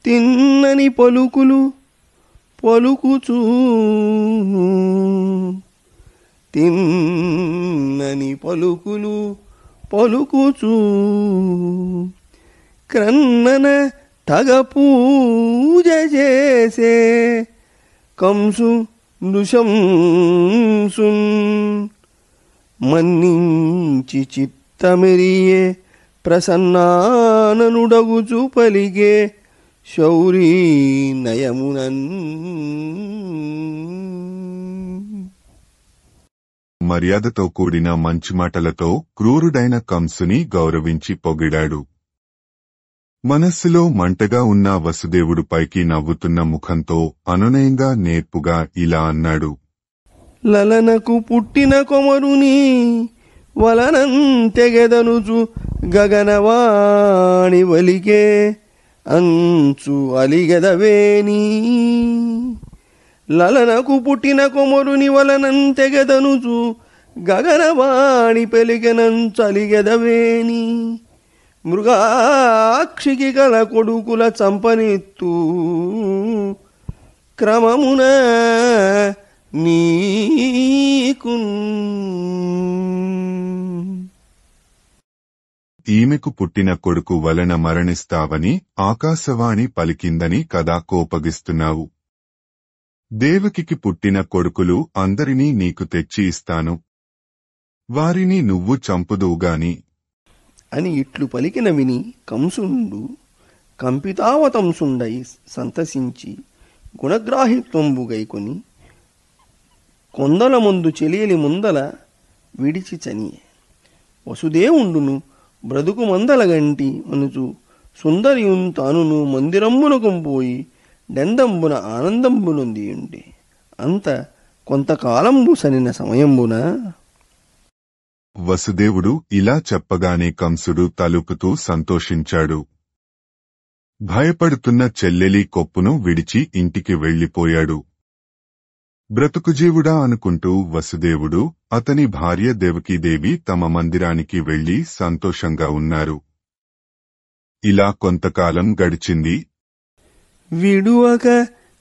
తిన్నని పలుకులు పలుకుచూ తిన్నని పలుకులు పలుకుచూ క్రన్నన తగ పూజ చేసే కంసు నృశంసున్. మన్నించి చిత్తమెరియే ప్రసన్నాననుడగుచు పలిగే శౌరీ నయమునన్. మర్యాదతో కూడిన మంచి మాటలతో క్రూరుడైన కంసుని గౌరవించి పొగిడాడు. మనస్సులో మంటగా ఉన్న వసుదేవుడు పైకి నవ్వుతున్న ముఖంతో అనునయంగా నేర్పుగా ఇలా అన్నాడు. లలనకు పుట్టిన కొమరుని వలనంతెగెదనుచు గగనవాణి వలికే అంచు అలిగెదవేని. లలనకు పుట్టిన కొమరుని వలనంతెగెదనుచు గగనవాణి పెలిగెనంచలిగెదవేని. మృగాక్షికి గల కొడుకుల చంపనెత్తు క్రమమున నీకు. ఈమెకు పుట్టిన కొడుకు వలన మరణిస్తావని ఆకాశవాణి పలికిందని కదా కోపగిస్తున్నావు? దేవకికి పుట్టిన కొడుకులు అందరినీ నీకు తెచ్చి ఇస్తాను, వారిని నువ్వు చంపుదువుగాని అని ఇట్లు పలికిన విని కంసుండు కంపితావతంసుండై సంతసించి గుణగ్రాహిత్వంబు గైకొని కొందల ముందు చెలియలి ముందల విడిచి చనియే. వసుదేవుండును బ్రతుకు మందల గంటి మనుచు సుందరియున్ తానును మందిరమ్మునకు పోయి డెందంబున ఆనందంబునొందియుండే. అంత కొంతకాలంబు సనిన సమయంబున వసుదేవుడు ఇలా చెప్పగానే కంసుడు తలుపుతూ సంతోషించాడు. భయపడుతున్న చెల్లెలి కొప్పును విడిచి ఇంటికి వెళ్లిపోయాడు. బ్రతుకుజీవుడా అనుకుంటూ వసుదేవుడు, అతని భార్య దేవకీదేవి తమ మందిరానికి వెళ్లి సంతోషంగా ఉన్నారు. ఇలా కొంతకాలం గడిచింది. విడువక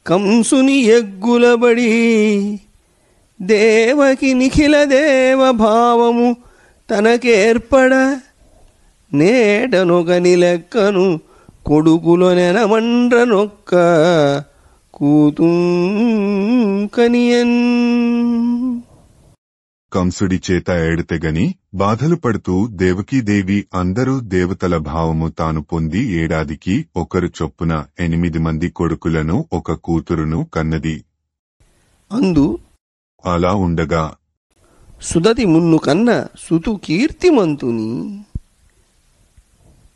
కంసుని ఎగ్గులబడి దేవకి నిఖిల దేవ భావము తనకేర్పడ నేటనొకని లెక్కను కొడుకులో నెనమండ్రనొక్క కూతుంకనియన్. కంసుడి చేత ఏడతెగని బాధలు పడుతూ దేవకీదేవి అందరూ దేవతల భావము తాను పొంది ఏడాదికి ఒకరు చొప్పున 8 మంది కొడుకులను ఒక కూతురును కన్నది. అందు అలా ఉండగా సుదతి మున్ను కన్న సుతు కీర్తిమంతుని.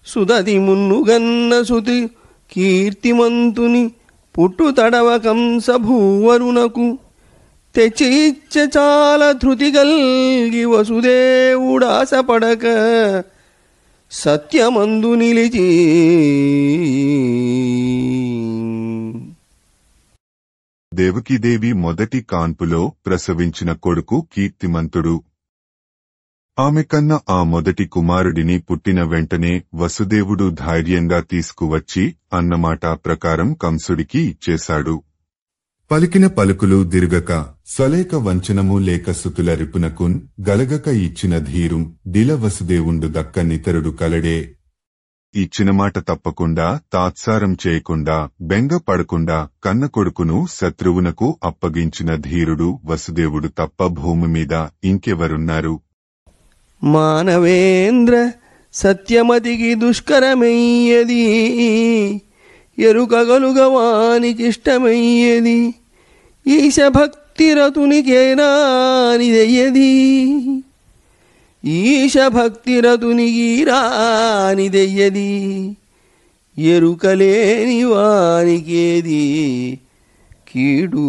సుదతి మున్నుగన్న సుతి కీర్తిమంతుని పుట్టు తడవ కంసభూవరునకు తెచ్చి ఇచ్చ చాలా ధృతి గల్గి వసుదేవుడాసపడక సత్యమందు నిలిచి. దేవకీదేవి మొదటి కాన్పులో ప్రసవించిన కొడుకు కీర్తిమంతుడు. ఆమె కన్న ఆ మొదటి కుమారుడిని పుట్టిన వెంటనే వసుదేవుడు ధైర్యంగా తీసుకువచ్చి అన్నమాట ప్రకారం కంసుడికి ఇచ్చేశాడు. పలికిన పలుకులు దిరుగక స్వలేక వంచనము లేక సుతుల రిపునకున్ గలగక ఇచ్చిన ధీరుం దిల వసుదేవుండు దక్క నితరుడు కలడే. ఇచ్చిన మాట తప్పకుండా, తాత్సారం చేయకుండా, బెంగ పడకుండా కన్న కొడుకును శత్రువునకు అప్పగించిన ధీరుడు వసుదేవుడు తప్ప భూమి మీద ఇంకెవరున్నారు? మానవేంద్ర సత్యమతికి దుష్కరమయ్యది, ఎరుకగలుగవానికిష్టమయ్యది, ఈశభక్తిరతునికేనానిదయ్యది, ఈశభక్తిరతునికి రానిదయ్యది, ఎరుకలేని వానికేది కీడు.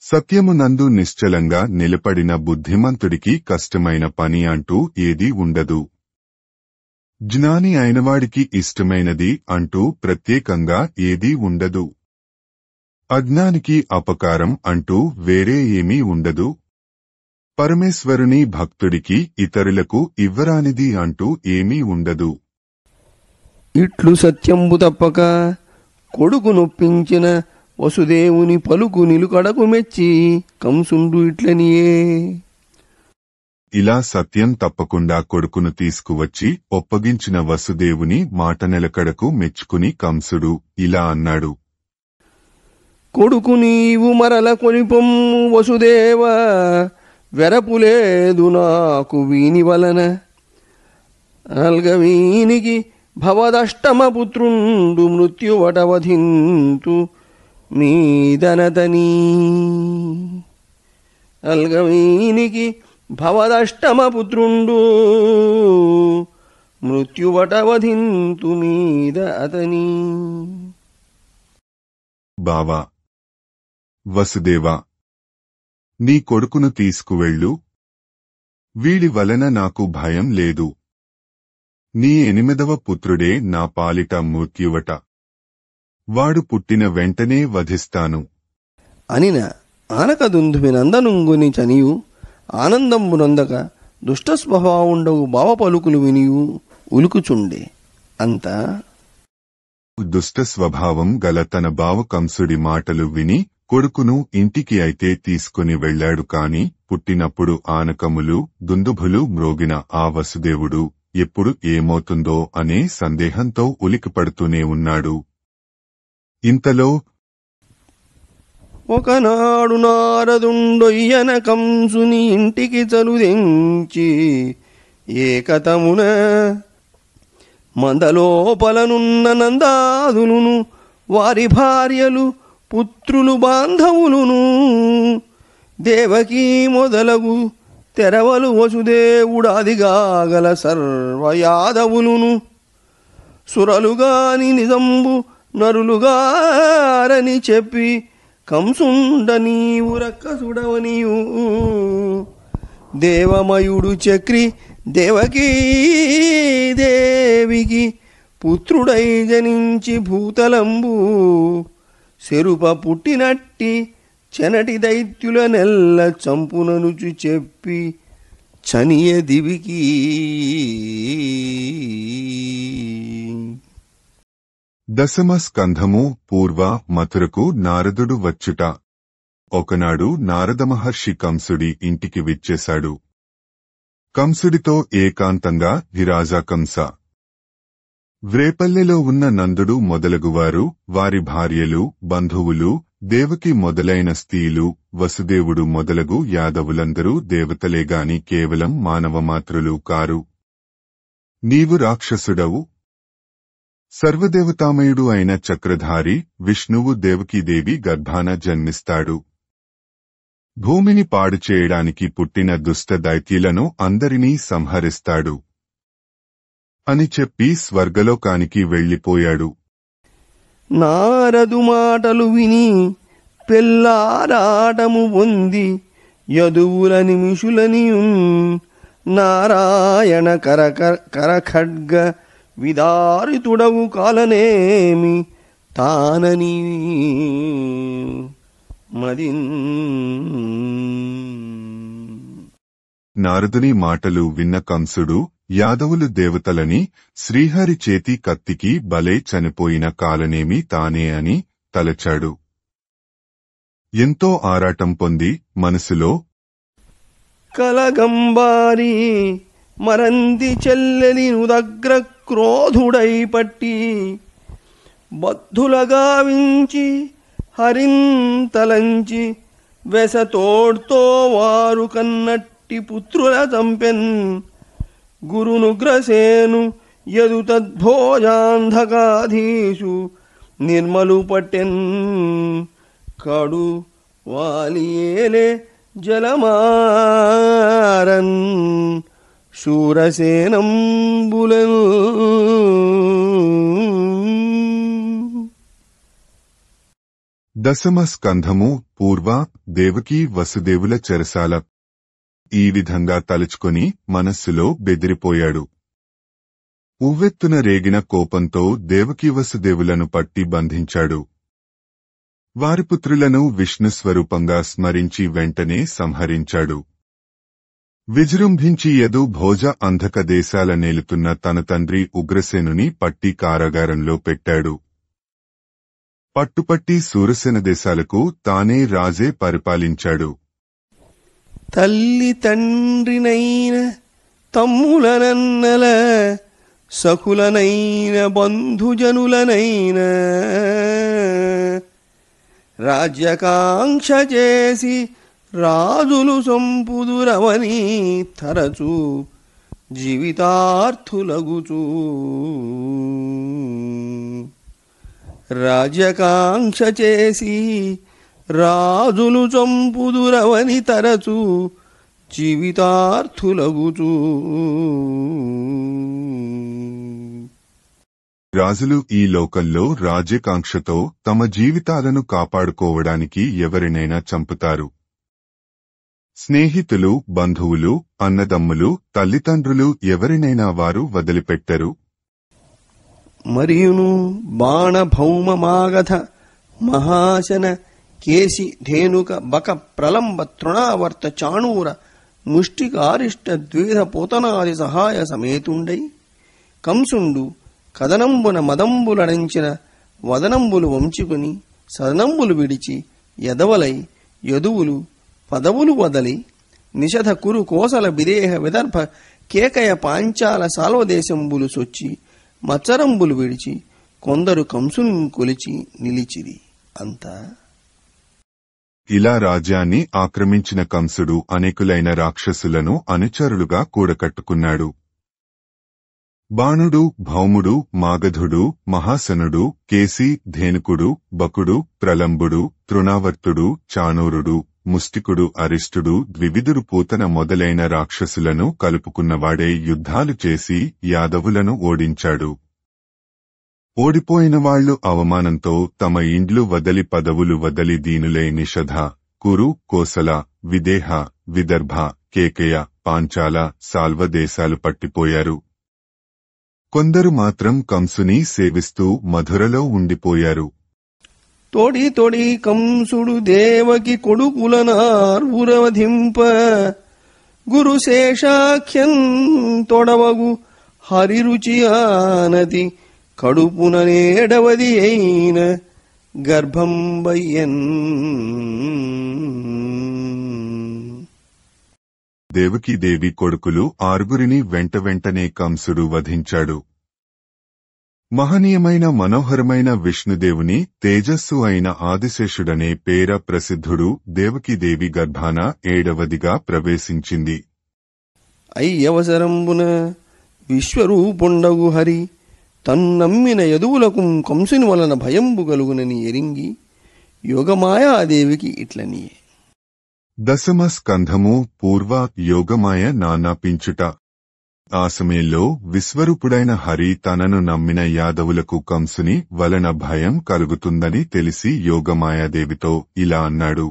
సత్యమునందు నిశ్చలంగా నిలబడిన బుద్ధిమంతుడికి కష్టమైన పని అంటూ ఏదీ ఉండదు. జ్ఞాని అయినవాడికి ఇష్టమైనది అంటూ ప్రత్యేకంగా ఏదీ ఉండదు. అజ్ఞానికి అపకారం అంటూ వేరే ఏమీ ఉండదు. పరమేశ్వరుని భక్తుడికి ఇతరులకు ఇవ్వరానిది అంటూ ఏమీ ఉండదు. ఇట్లు సత్యంబు తప్పక కొడుకు నొప్పించిన వసుదేవుని పలుకు నిలుకడకు మెచ్చి కంసుండు ఇట్లనియే. ఇలా సత్యం తప్పకుండా కొడుకును తీసుకువచ్చి ఒప్పగించిన వసుదేవుని మాట నిలకడకు మెచ్చుకుని కంసుడు ఇలా అన్నాడు. కొడుకు నీవు మరల కొనిపొమ్ము వసుదేవ, వెరపులేదు నాకు వీని వలన. అల్గవీనికి భవదష్టమ పుత్రుండు మృత్యువటవధింతు మీదనతని. అల్గవీనికి భవదష్టమ పుత్రుండు మృత్యువటవధింతు మీద అతని. బావా వసుదేవా, నీ కొడుకును తీసుకువెళ్ళు. వీడి వలన నాకు భయం లేదు. నీ 8వ పుత్రుడే నా పాలిట మృత్యువట. వాడు పుట్టిన వెంటనే వధిస్తాను అనిన ఆనకదుందుమి నందనుంగుని చనియు ఆనందంబునొందక దుష్టస్వభావుండవు బావ పలుకులు వినియు ఉలుకుచుండే. అంతా దుష్ట స్వభావం గల తన బావ కంసుడి మాటలు విని కొడుకును ఇంటికి అయితే తీసుకుని వెళ్లాడు. కాని పుట్టినప్పుడు ఆనకములు దుందుభులు మ్రోగిన ఆ వసుదేవుడు ఎప్పుడు ఏమవుతుందో అనే సందేహంతో ఉలికిపడుతూనే ఉన్నాడు. ఇంతలో ఒకనాడు నారదుండొయ్యన కంసుని ఇంటికి చలుదెంచి ఏకతమున మందలోపలనున్న నందాదులును వారి భార్యలు పుత్రులు బాంధవులును దేవకీ మొదలగు తెరవలు వసుదేవుడాదిగా గల సర్వయాదవులును సురలుగాని నిజంబు నరులుగారని చెప్పి కంసుండ నీవు రక్కసుడవనియు దేవమయుడు చక్రి దేవకీ దేవికి పుత్రుడై జనించి భూతలంబు సెరుప పుట్టినట్టి చెనటి దైత్యుల నెల్ల చంపుననుచు చెప్పి చనియ దివికి. దశమ స్కంధము పూర్వ మథురకు నారదుడు వచ్చుట. ఒకనాడు నారద మహర్షి కంసుడి ఇంటికి విచ్చేశాడు. కంసుడితో ఏకాంతంగా హిరాజా కంస. వ్రేపల్లెలో ఉన్న నందుడు మొదలగువారు, వారి భార్యలు, బంధువులు, దేవకి మొదలైన స్త్రీలు, వసుదేవుడు మొదలగు యాదవులందరూ దేవతలేగాని కేవలం మానవమాత్రులు కారు. నీవు రాక్షసుడవు. సర్వదేవతామయుడు అయిన చక్రధారి విష్ణువు దేవకీదేవి గర్భాన జన్మిస్తాడు. భూమిని పాడు చేయడానికి పుట్టిన దుష్ట దైత్యులను అందరినీ సంహరిస్తాడు అని చెప్పి స్వర్గలోకానికి వెళ్లిపోయాడు. నారదు మాటలు విని పెళ్ళారాటము పొంది యదువుల నిమిషులనియున్ నారాయణ కరఖడ్గ విదారితుడవు కాలనేమి తానని మదిన్. నారదుని మాటలు విన్న కంసుడు యాదవులు దేవతలని, శ్రీహరి చేతి కత్తికి బలై చనిపోయిన కాలనేమి తానే అని తలచాడు. ఎంతో ఆరాటం పొంది మనసులో కలగంబారి మరంది చెల్లెలి నుదగ్ర క్రోధుడై పట్టి బద్ధులగా వించి హరింతలంచి వెసతోడ్తో వారు కన్నట్టి పుత్రుల చంపెన్ గురునుగ్రసేను యదు తద్భోజాంధకాధీషు నిర్మలు పట్టెన్ కడు వాలియేలే జలమారన్ శూరసేనంబులన్. దశమ స్కంధము పూర్వ దేవకీ వసుదేవుల చెరసాల. ఈ విధంగా తలుచుకొని మనస్సులో బెదిరిపోయాడు. ఉవ్వెత్తున రేగిన కోపంతో దేవకీ వసుదేవులను పట్టి బంధించాడు. వారి పుత్రులను విష్ణుస్వరూపంగా స్మరించి వెంటనే సంహరించాడు. విజృంభించి యదు భోజ అంధక దేశాల నేలుతున్న తన తండ్రి ఉగ్రసేనుని పట్టి కారాగారంలో పెట్టాడు. పట్టుపట్టి శూరసేన దేశాలకు తానే రాజే పరిపాలించాడు. తల్లి తండ్రినైన తమ్ములనన్నల సకులనైన బంధుజనులనైన రాజ్యకాంక్ష చేసి రాజులు సంపుదురవని తరచు జీవితార్థులగుచూ. రాజ్యకాంక్ష చేసి రాజులు చంపుదురవని తరచు జీవితార్థులగుచూ. రాజులు ఈ లోకంలో రాజ్యకాంక్షతో తమ జీవితాలను కాపాడుకోవడానికి ఎవరినైనా చంపుతారు. స్నేహితులు, బంధువులు, అన్నదమ్ములు, తల్లిదండ్రులు ఎవరినైనా వారు వదిలిపెట్టరు. మరియును బాణభౌమమాగధ మహాశన కేసి ధేనుక బక ప్రలంబ తృణావర్త చాణూర ముష్టికారిష్ట ద్వేధ పోతనాది సహాయ సమేతుండై కంసుండు కదనంబున మదంబులడంచిన వదనంబులు వంచుకుని సదనంబులు విడిచి యదవలై యదువులు పదవులు వదలి నిషధ కురు కోసల విదేహ విదర్భ కేకయ పాంచాల సాల్వదేశంబులు సొచ్చి మచ్చరంబులు విడిచి కొందరు కంసుని కొలిచి నిలిచిరి. అంతా ఇలా రాజ్యాన్ని ఆక్రమించిన కంసుడు అనేకులైన రాక్షసులను అనుచరులుగా కూడకట్టుకున్నాడు. బాణుడు, భౌముడు, మాగధుడు, మహాసనుడు, కేసి, ధేనుకుడు, బకుడు, ప్రలంబుడు, తృణావర్తుడు, చాణూరుడు, ముష్టికుడు, అరిష్టుడు, ద్వివిధుడు, పూతన మొదలైన రాక్షసులను కలుపుకున్నవాడే యుద్ధాలు చేసి యాదవులను ఓడించాడు. ఓడిపోయిన వాళ్లు అవమానంతో తమ ఇండ్లు వదలి పదవులు వదలి దీనులై నిషధ, కురు, కోసల, విదేహ, విదర్భ, కేకయ, పాంచాల, సాల్వ దేశాలు పట్టిపోయారు. కొందరు మాత్రం కంసుని సేవిస్తూ మధురలో ఉండిపోయారు. తోడి తోడి కంసుడు దేవకి కొడుకులనార్వురవధింప గురుశేషాఖ్యం తొడవగు హరిరుచి ఆనతి కడుపున నేడవది అయిన గర్భంబయ్యన్. దేవకీదేవి కొడుకులు 6 వెంటనే కంసుడు వధించాడు. మహనీయమైన మనోహరమైన విష్ణుదేవుని తేజస్సు అయిన ఆదిశేషుడనే పేర ప్రసిద్ధుడు దేవకీదేవి గర్భాన 7వదిగా ప్రవేశించింది. అయ్యవసరంబున విశ్వరూపుండగు హరి తన్నమ్మిన యదువులకు కంసుని వలన భయంబు గలుగునని ఎరింగి యోగమాయాదేవికి ఇట్లనియే. దశమ స్కంధము పూర్వ యోగమాయ నానాపించుట. ఆ సమయంలో విశ్వరూపుడైన హరి తనను నమ్మిన యాదవులకు కంసుని వలన భయం కలుగుతుందని తెలిసి యోగమాయాదేవితో ఇలా అన్నాడు.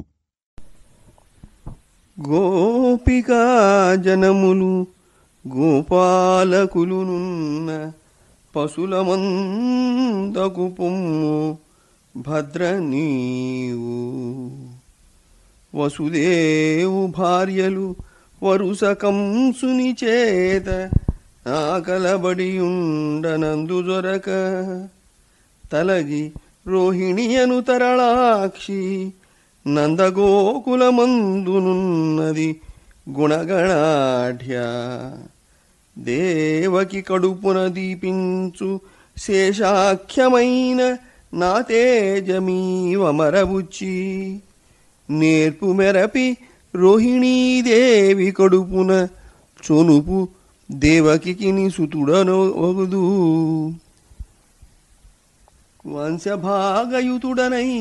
గోపికా జనములు గోపాలకులునున్న పశులమందకు పొమ్ము భద్ర నీవు వసుదేవు భార్యలు వరుస కంసుని చేత నాకలబడియుండనందు జొరక తలగి రోహిణియను తరళాక్షి నందగోకులమందునున్నది గుణగణాఢ్య దేవకి కడుపున దీపించు శేషాఖ్యమైన నా తేజమీవమరబుచ్చి నేర్పు మెరపి రోహిణీదేవి కడుపున చొనుపు దేవకిని సుతుడనొగదు వంశభాగయుతుడనై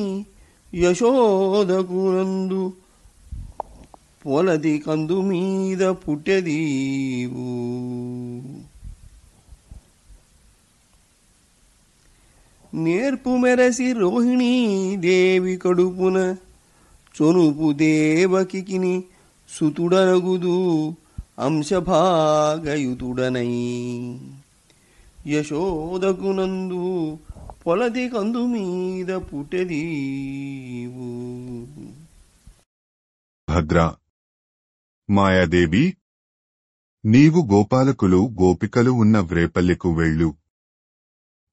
యశోదకునందు పొలది కందు మీద పుట్టెదీవు నేర్పు మెరసి రోహిణీదేవి కడుపున చొనుపు దేవకిని సుతుడనగుదు అంశభాగయుతుడనై యశోదకునందు పొలది కందు మీద పుట్టెదీవు. భద్ర మాయాదేవి, నీవు గోపాలకులు గోపికలు ఉన్న వ్రేపల్లెకు వెళ్ళు.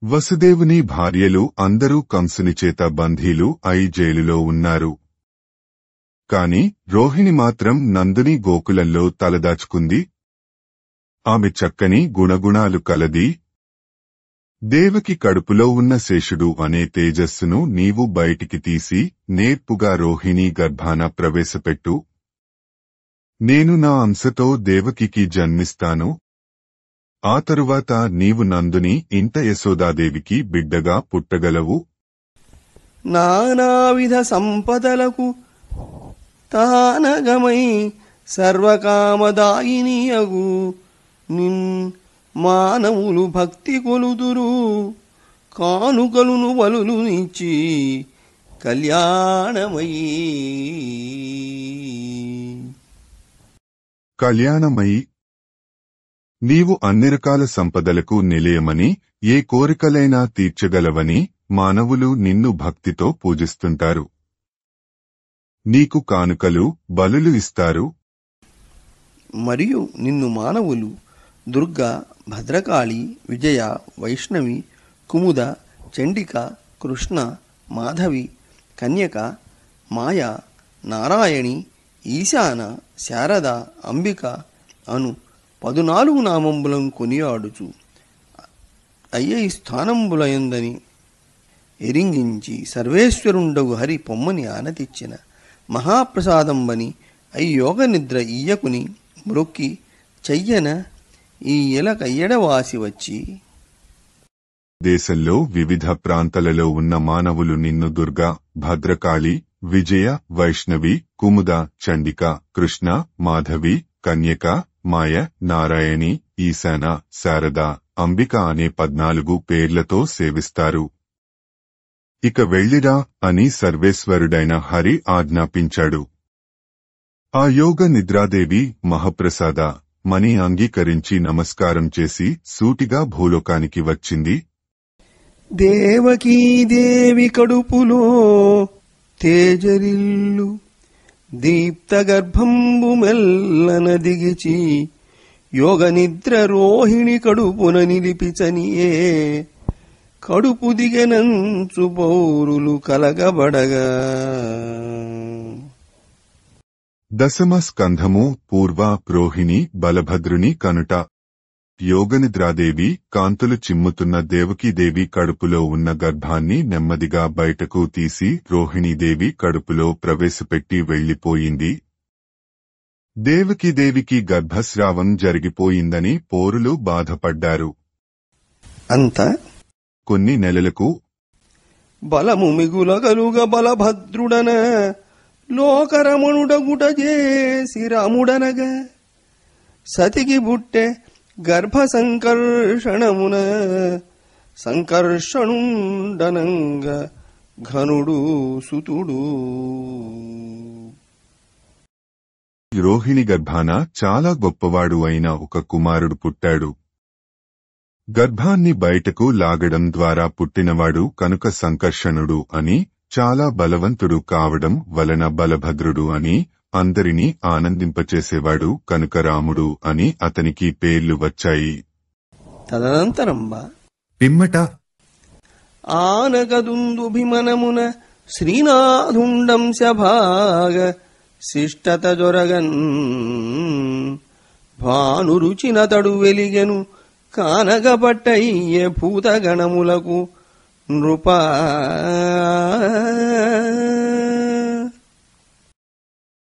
వసుదేవుని భార్యలు అందరూ కంసుని చేత బంధీలు అయి జైలులో ఉన్నారు. కాని రోహిణి మాత్రం నందుని గోకులంలో తలదాచుకుంది. ఆమె చక్కని గుణగుణాలు కలది. దేవకి కడుపులో ఉన్న శేషుడు అనే తేజస్సును నీవు బయటికి తీసి నేర్పుగా రోహిణీ గర్భాన ప్రవేశపెట్టు. నేను నా అంశతో దేవకికి జన్మిస్తాను. ఆ తరువాత నీవు నందుని ఇంట యశోదాదేవికి బిడ్డగా పుట్టగలవు. నానావిధ సంపదలకు తానగమై సర్వకామదాయినియగు నిన్ మానవులు భక్తి కొలుదురు కానుకలును వలులు నిచ్చి కళ్యాణమయీ. కళ్యాణమయి, నీవు అన్ని రకాల సంపదలకు నిలయమని, ఏ కోరికలైనా తీర్చగలవని మానవులు నిన్ను భక్తితో పూజిస్తుంటారు. నీకు కానుకలు బలులు ఇస్తారు. మరియు నిన్ను మానవులు దుర్గా, భద్రకాళి, విజయ, వైష్ణవి, కుముద, చండిక, కృష్ణ, మాధవి, కన్యక, మాయ, నారాయణి, ఈశాన, శారద, అంబిక అను 14 నామంబులను కొనియాడుచు అయ్యై స్థానంబులయందని ఎరింగించి సర్వేశ్వరుండగు హరి పొమ్మని ఆనతిచ్చిన మహాప్రసాదంబని అయ్యోగ నిద్ర ఇయ్యకుని మ్రొక్కి చెయ్యన ఈ ఎలక ఎడవాసి వచ్చి దేశంలో వివిధ ప్రాంతాలలో ఉన్న మానవులు నిన్ను దుర్గా, భద్రకాళి, విజయ, వైష్ణవి, కుముద, చండిక, కృష్ణ, మాధవి, కన్యక, మాయ, నారాయణి, ఈశాన, శారద, అంబిక అనే 14 పేర్లతో సేవిస్తారు. ఇక వెళ్ళిరా అని సర్వేశ్వరుడైన హరి ఆజ్ఞాపించాడు. ఆ యోగ నిద్రాదేవి మహాప్రసాద మని అంగీకరించి నమస్కారం చేసి సూటిగా భూలోకానికి వచ్చింది. దేవకీదేవి కడుపులో తేజరిల్లు దీప్త గర్భంబు మెల్లన దిగిచి యోగ నిద్ర రోహిణి కడుపున నిలిపిచనియే కడుపు దిగనంచు పౌరులు కలగబడగా. దశమ స్కంధము పూర్వ రోహిణి బలభద్రుని కనుట. యోగనిద్రాదేవి కాంతులు చిమ్ముతున్న దేవకీదేవి కడుపులో ఉన్న గర్భాన్ని నెమ్మదిగా బయటకు తీసి రోహిణీదేవి కడుపులో ప్రవేశపెట్టి వెళ్లిపోయింది. దేవకీదేవికి గర్భస్రావం జరిగిపోయిందని పోరులు బాధపడ్డారు. అంత కొన్ని నెలలకు బలము మిగులగలుగ బలభద్రుడన లోకరమణుడగుట చేసి రాముడనగా సతికి బుట్టె గర్భ సంకర్షణమున సంకర్షణుండనంగ ఘనుడు సుతుడు. రోహిణి గర్భాన చాలా గొప్పవాడు అయిన ఒక కుమారుడు పుట్టాడు. గర్భాన్ని బయటకు లాగడం ద్వారా పుట్టినవాడు కనుక సంకర్షణుడు అని, చాలా బలవంతుడు కావడం వలన బలభద్రుడు అని, అందరినీ ఆనందింపచేసేవాడు కనుక రాముడు అని అతనికి పేర్లు వచ్చాయి. తదనంతరంబ పిమ్మట ఆనగదుందుభిమనమున శ్రీనాథుండంశభాగ శిష్టత జొరగన్ భానురుచినతడు వెలిగెను కానగపట్టయ్యే భూతగణములకు నృపా.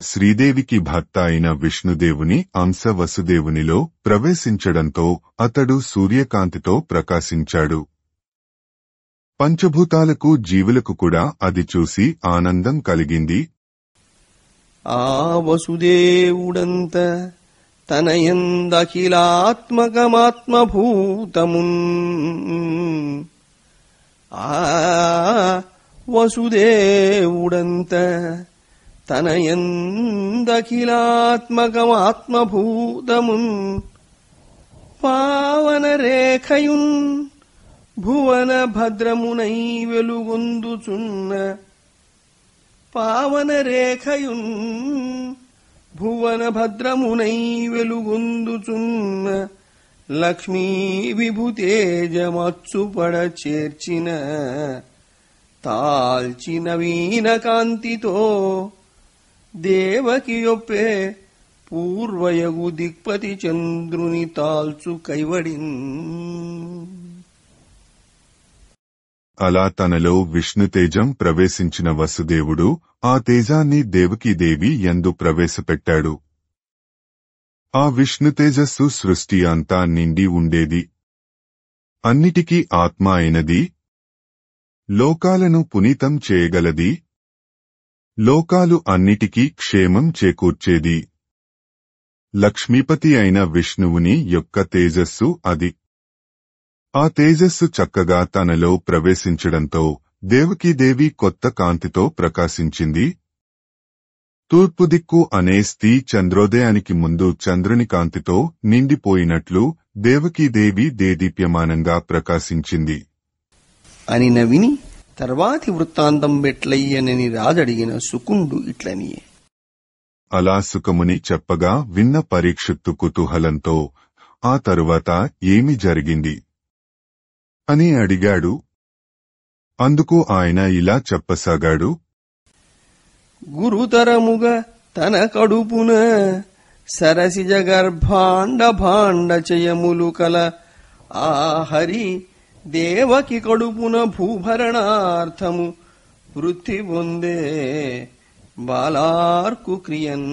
శ్రీదేవికి భర్త అయిన విష్ణుదేవుని అంశ వసుదేవునిలో ప్రవేశించడంతో అతడు సూర్యకాంతితో ప్రకాశించాడు. పంచభూతాలకు జీవులకు కూడా అది చూసి ఆనందం కలిగింది. ఆ వసుదేవుడంత తనయందఖిలాత్మకమాత్మభూతమున్ ఆ వసుదేవుడంత తనయందఖిలాత్మకమాత్మభూతమున్ పావన రేఖయున్ భువన భద్రమునై వెలుగొందుచున్న పావన రేఖయున్ భువన భద్రమునై వెలుగొందుచున్న లక్ష్మీ విభుతేజమచ్చుపడ చేర్చిన తాల్చి నవీన కాంతితో దేవకియొప్పే పూర్వయగు దిక్పతి చంద్రుని తాల్చు కైవడిన్. అలా తనలో విష్ణుతేజం ప్రవేశించిన వసుదేవుడు ఆ తేజాన్ని దేవకీదేవి యందు ప్రవేశపెట్టాడు. ఆ విష్ణుతేజస్సు సృష్టి అంతా నిండి ఉండేది. అన్నిటికీ ఆత్మ అయినది. లోకాలను పునీతం చేయగలది. లోకాలు అన్నిటికీ క్షేమం చేకూర్చేది. లక్ష్మీపతి అయిన విష్ణువుని యొక్క తేజస్సు అది. ఆ తేజస్సు చక్కగా తనలో ప్రవేశించడంతో దేవకీదేవి కొత్త కాంతితో ప్రకాశించింది. తూర్పు దిక్కు అనే స్థి చంద్రోదయానికి ముందు చంద్రుని కాంతితో నిండిపోయినట్లు దేవకీదేవి దేదీప్యమానంగా ప్రకాశించింది అని నవిని తర్వాతి వృత్తాంతం బెట్లయ్యనని రాజడిగిన సుకుండు ఇట్లనియే. అలా సుఖముని చెప్పగా విన్న పరీక్షిత్తు కుతూహలంతో ఆ తరువాత ఏమి జరిగింది అని అడిగాడు. అందుకు ఆయన ఇలా చెప్పసాగాడు. గురుతరముగా తన కడుపున సరసిజ గర్భాండ భాండ చయములు కల ఆ హరి దేవకి కడుపున భూభరణార్థము వృత్తి పొందే బాలార్కు క్రియన్.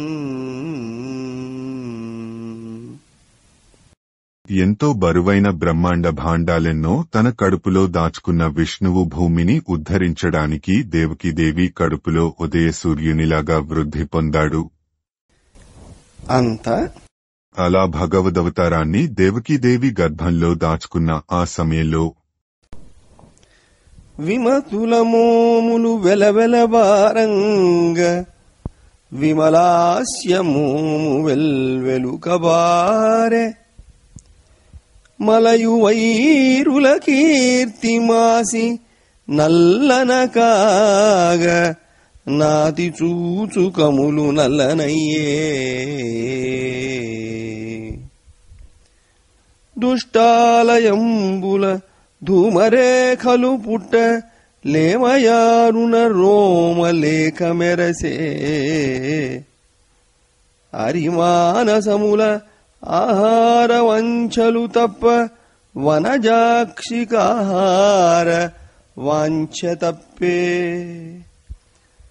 ఎంతో బరువైన బ్రహ్మాండ భాండాలెన్నో తన కడుపులో దాచుకున్న విష్ణువు భూమిని ఉద్ధరించడానికి దేవకీదేవి కడుపులో ఉదయ సూర్యునిలాగా వృద్ధి పొందాడు. అంతా అలా భగవదవతారాన్ని దేవకీదేవి గర్భంలో దాచుకున్న ఆ సమయంలో విమతుల మోములు వెలవెలబారంగ విమలాస్యమోము వెల్వెలుకబారె మలయు వైరుల కీర్తిమాసి నల్లన కాగ నాతి చూచుకములు నల్లనయ్యే దుష్టాలయంబుల ధూమరేఖలు పుట్ట లేమయారున రోమలేఖ మెరసే అరిమానసముల ఆహార వంచలు తప్ప వనజాక్షికాహార వాంఛ తప్పే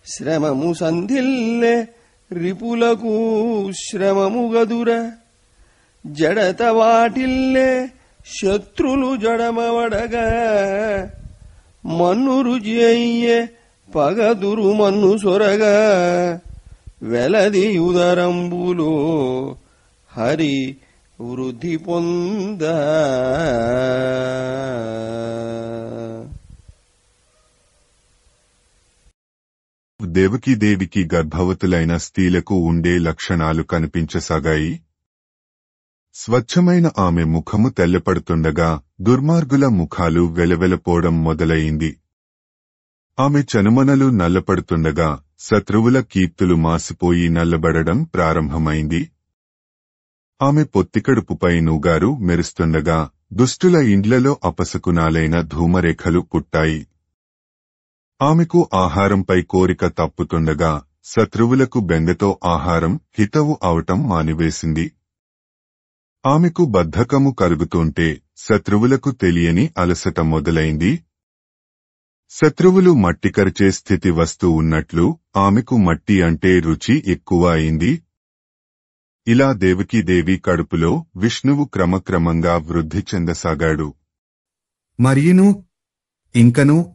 శ్రమము సంధిల్లె రిపులకు శ్రమము గదుర జడత వాటిల్లే శత్రులు జడమవడగా మన్ను రుచి అయ్యే పగదురు మన్ను సొరగా వెలది ఉదరంబులో హరి వృద్ధి పొంద దేవకీదేవికి గర్భవతులైన స్త్రీలకు ఉండే లక్షణాలు కనిపించసాగాయి. స్వచ్ఛమైన ఆమె ముఖము తెల్లపడుతుండగా దుర్మార్గుల ముఖాలు వెలవెలపోవడం మొదలయింది. ఆమె చనుమనలు నల్లపడుతుండగా శత్రువుల కీర్తులు మాసిపోయి నల్లబడడం ప్రారంభమైంది. ఆమె పొత్తికడుపుపై నూగారు మెరుస్తుండగా దుష్టుల ఇండ్లలో అపశకునాలైన ధూమరేఖలు పుట్టాయి. ఆమెకు ఆహారంపై కోరిక తప్పుతుండగా శత్రువులకు బెంగతో ఆహారం హితవు అవటం మానివేసింది. ఆమెకు బద్ధకము కలుగుతుంటే శత్రువులకు తెలియని అలసట మొదలైంది. శత్రువులు మట్టికరిచే స్థితి వస్తూ ఉన్నట్లు ఆమెకు మట్టి అంటే రుచి ఎక్కువ అయింది. ఇలా దేవకీదేవి కడుపులో విష్ణువు క్రమక్రమంగా వృద్ధి చెందసాగాడు. మరియును ఇంకను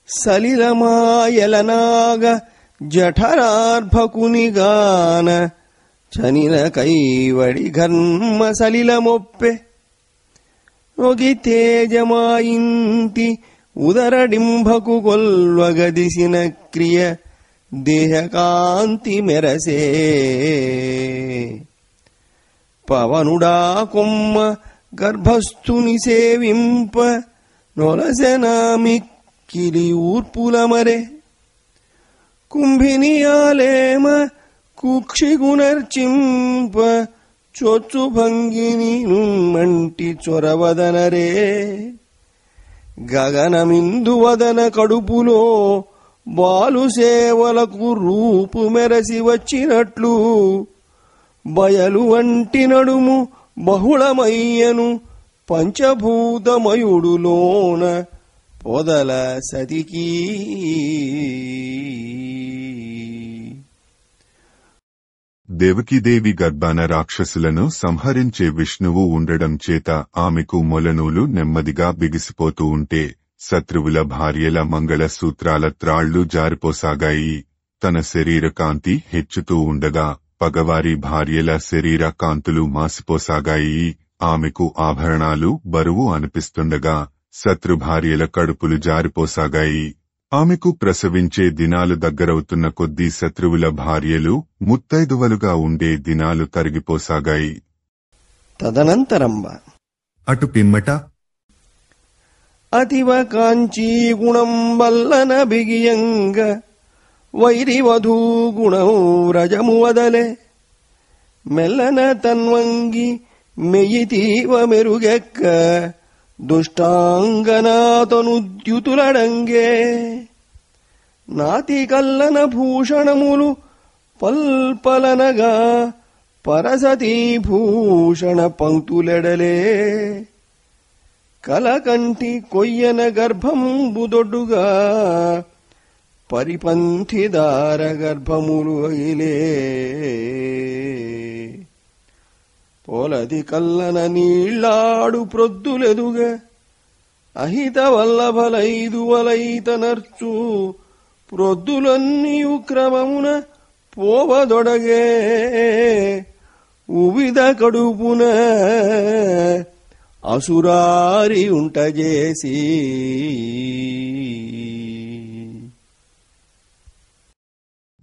సలిలమాయలనాగ జఠరార్భకునిగాన చనిన కైవడి ఘర్మ సలిలమొప్పె ఒగి తేజమాయింతి ఉదరడింభకు కొల్వగదిసిన క్రియ దేహకాంతి మెరసే పవనుడా కొమ్మ గర్భస్థుని సేవింప నొలసెనామిక్కిలి ఊర్పులమరే కుంభినియాలేమ కుక్షిగుణర్చింప చొచ్చు భంగిని మంటి చొరవదనరే గగనమిందువదన కడుపులో బాలు సేవలకు రూపు మెరసి వచ్చినట్లు బయలు వంటి నడుము బహుళమయ్యను పంచభూతమయుడులోన పొదల సతికి దేవకీదేవి గర్భాన రాక్షసులను సంహరించే విష్ణువు ఉండడం చేత ఆమెకు మొలనూలు నెమ్మదిగా బిగిసిపోతూ ఉంటే శత్రువుల భార్యల మంగళ సూత్రాల త్రాళ్లు జారిపోసాగాయి. తన శరీర కాంతి హెచ్చుతూ ఉండగా పగవారి భార్యల శరీర కాంతులు మాసిపోసాగాయి. ఆమెకు ఆభరణాలు బరువు అనిపిస్తుండగా శత్రుభార్యల కడుపులు జారిపోసాగాయి. ఆమెకు ప్రసవించే దినాలు దగ్గరవుతున్న కొద్దీ శత్రువుల భార్యలు ముత్తైదువలుగా ఉండే దినాలు తరిగిపోసాగాయి. తదనంతరంబ అటు పిమ్మట అతివ కాంచీ గుణం వల్లన బిగియంగ వైరివధూ గుణం రజము వదలే మెల్లన తన్వంగి మెయితీవ మెరుగెక్క దుష్టాంగనాతనుద్యుతులడంగే నాతి కల్లన భూషణములు పల్పలనగా పరసతీ భూషణ పంక్తులెడలే కలకంటి కొయ్యన గర్భంబుదొడ్డుగా పరిపంథిదార గర్భములు అగిలే కొలది కల్లన నీళ్లాడు ప్రొద్దులెదుగ అహిత వల్లభలైదు వలైత నర్చు ప్రొద్దులన్నీయు క్రమమున పోవదొడగే ఉవిద కడుపున అసురారి ఉంటజేసి.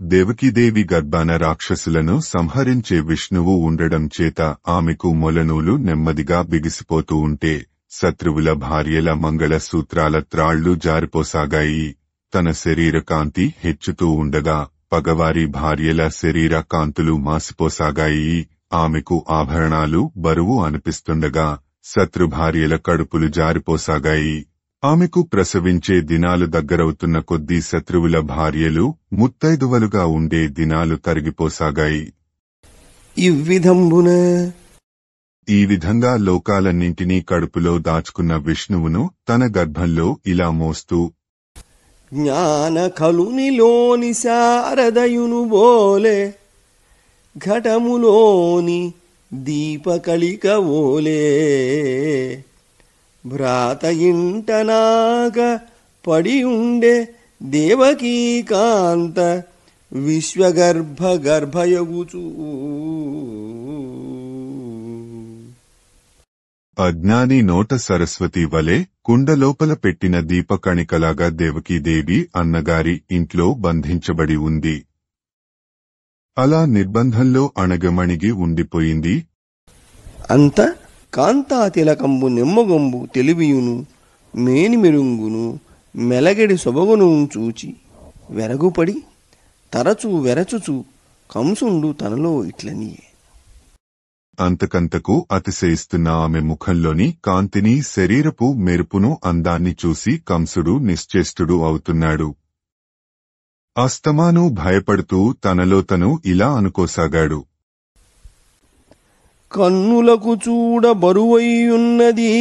దేవకీదేవి గర్భాన రాక్షసులను సంహరించే విష్ణువు ఉండడం చేత ఆమెకు మొలనూలు నెమ్మదిగా బిగిసిపోతూ ఉంటే శత్రువుల భార్యల మంగళ సూత్రాల త్రాళ్లు జారిపోసాగాయి. తన శరీర కాంతి హెచ్చుతూ ఉండగా పగవారి భార్యల శరీర కాంతులు మాసిపోసాగాయి. ఆమెకు ఆభరణాలు బరువు అనిపిస్తుండగా శత్రుభార్యల కడుపులు జారిపోసాగాయి. ఆమెకు ప్రసవించే దినాలు దగ్గరవుతున్న కొద్దీ శత్రువుల భార్యలు ముత్తైదువలుగా ఉండే దినాలు తరిగిపోసాగాయి. ఈ విధంగా లోకాలన్నింటినీ కడుపులో దాచుకున్న విష్ణువును తన గర్భంలో ఇలా మోస్తూ జ్ఞాన కలునిలోని శారదయును బోలే ఘటములోని దీపకళిక ఓలే భ్రాత ఇంటనాగ పడి ఉండే దేవకీ కాంత విశ్వగర్భ గర్భయగుచూ. అజ్ఞాని నోట సరస్వతి వలె కుండలోపల పెట్టిన దీపకణికలాగా దేవకీదేవి అన్నగారి ఇంట్లో బంధించబడి ఉంది. అలా నిర్బంధంలో అణగమణిగి ఉండిపోయింది. అంత కాంతాతిలకంబు నెమ్మగంబు తెలివియును మేనిమెరుంగును మెలగెడి సొబగును చూచి వెరగుపడి తరచూ వెరచుచు కంసుండు తనలో ఇట్లనియే. అంతకంతకు అతిశయిస్తున్న ఆమె ముఖంలోని కాంతిని శరీరపు మెరుపును అందాన్ని చూసి కంసుడు నిశ్చేష్టుడు అవుతున్నాడు. అస్తమాను భయపడుతూ తనలో తను ఇలా అనుకోసాగాడు. కన్నులకు చూడ బరువయ్యున్నది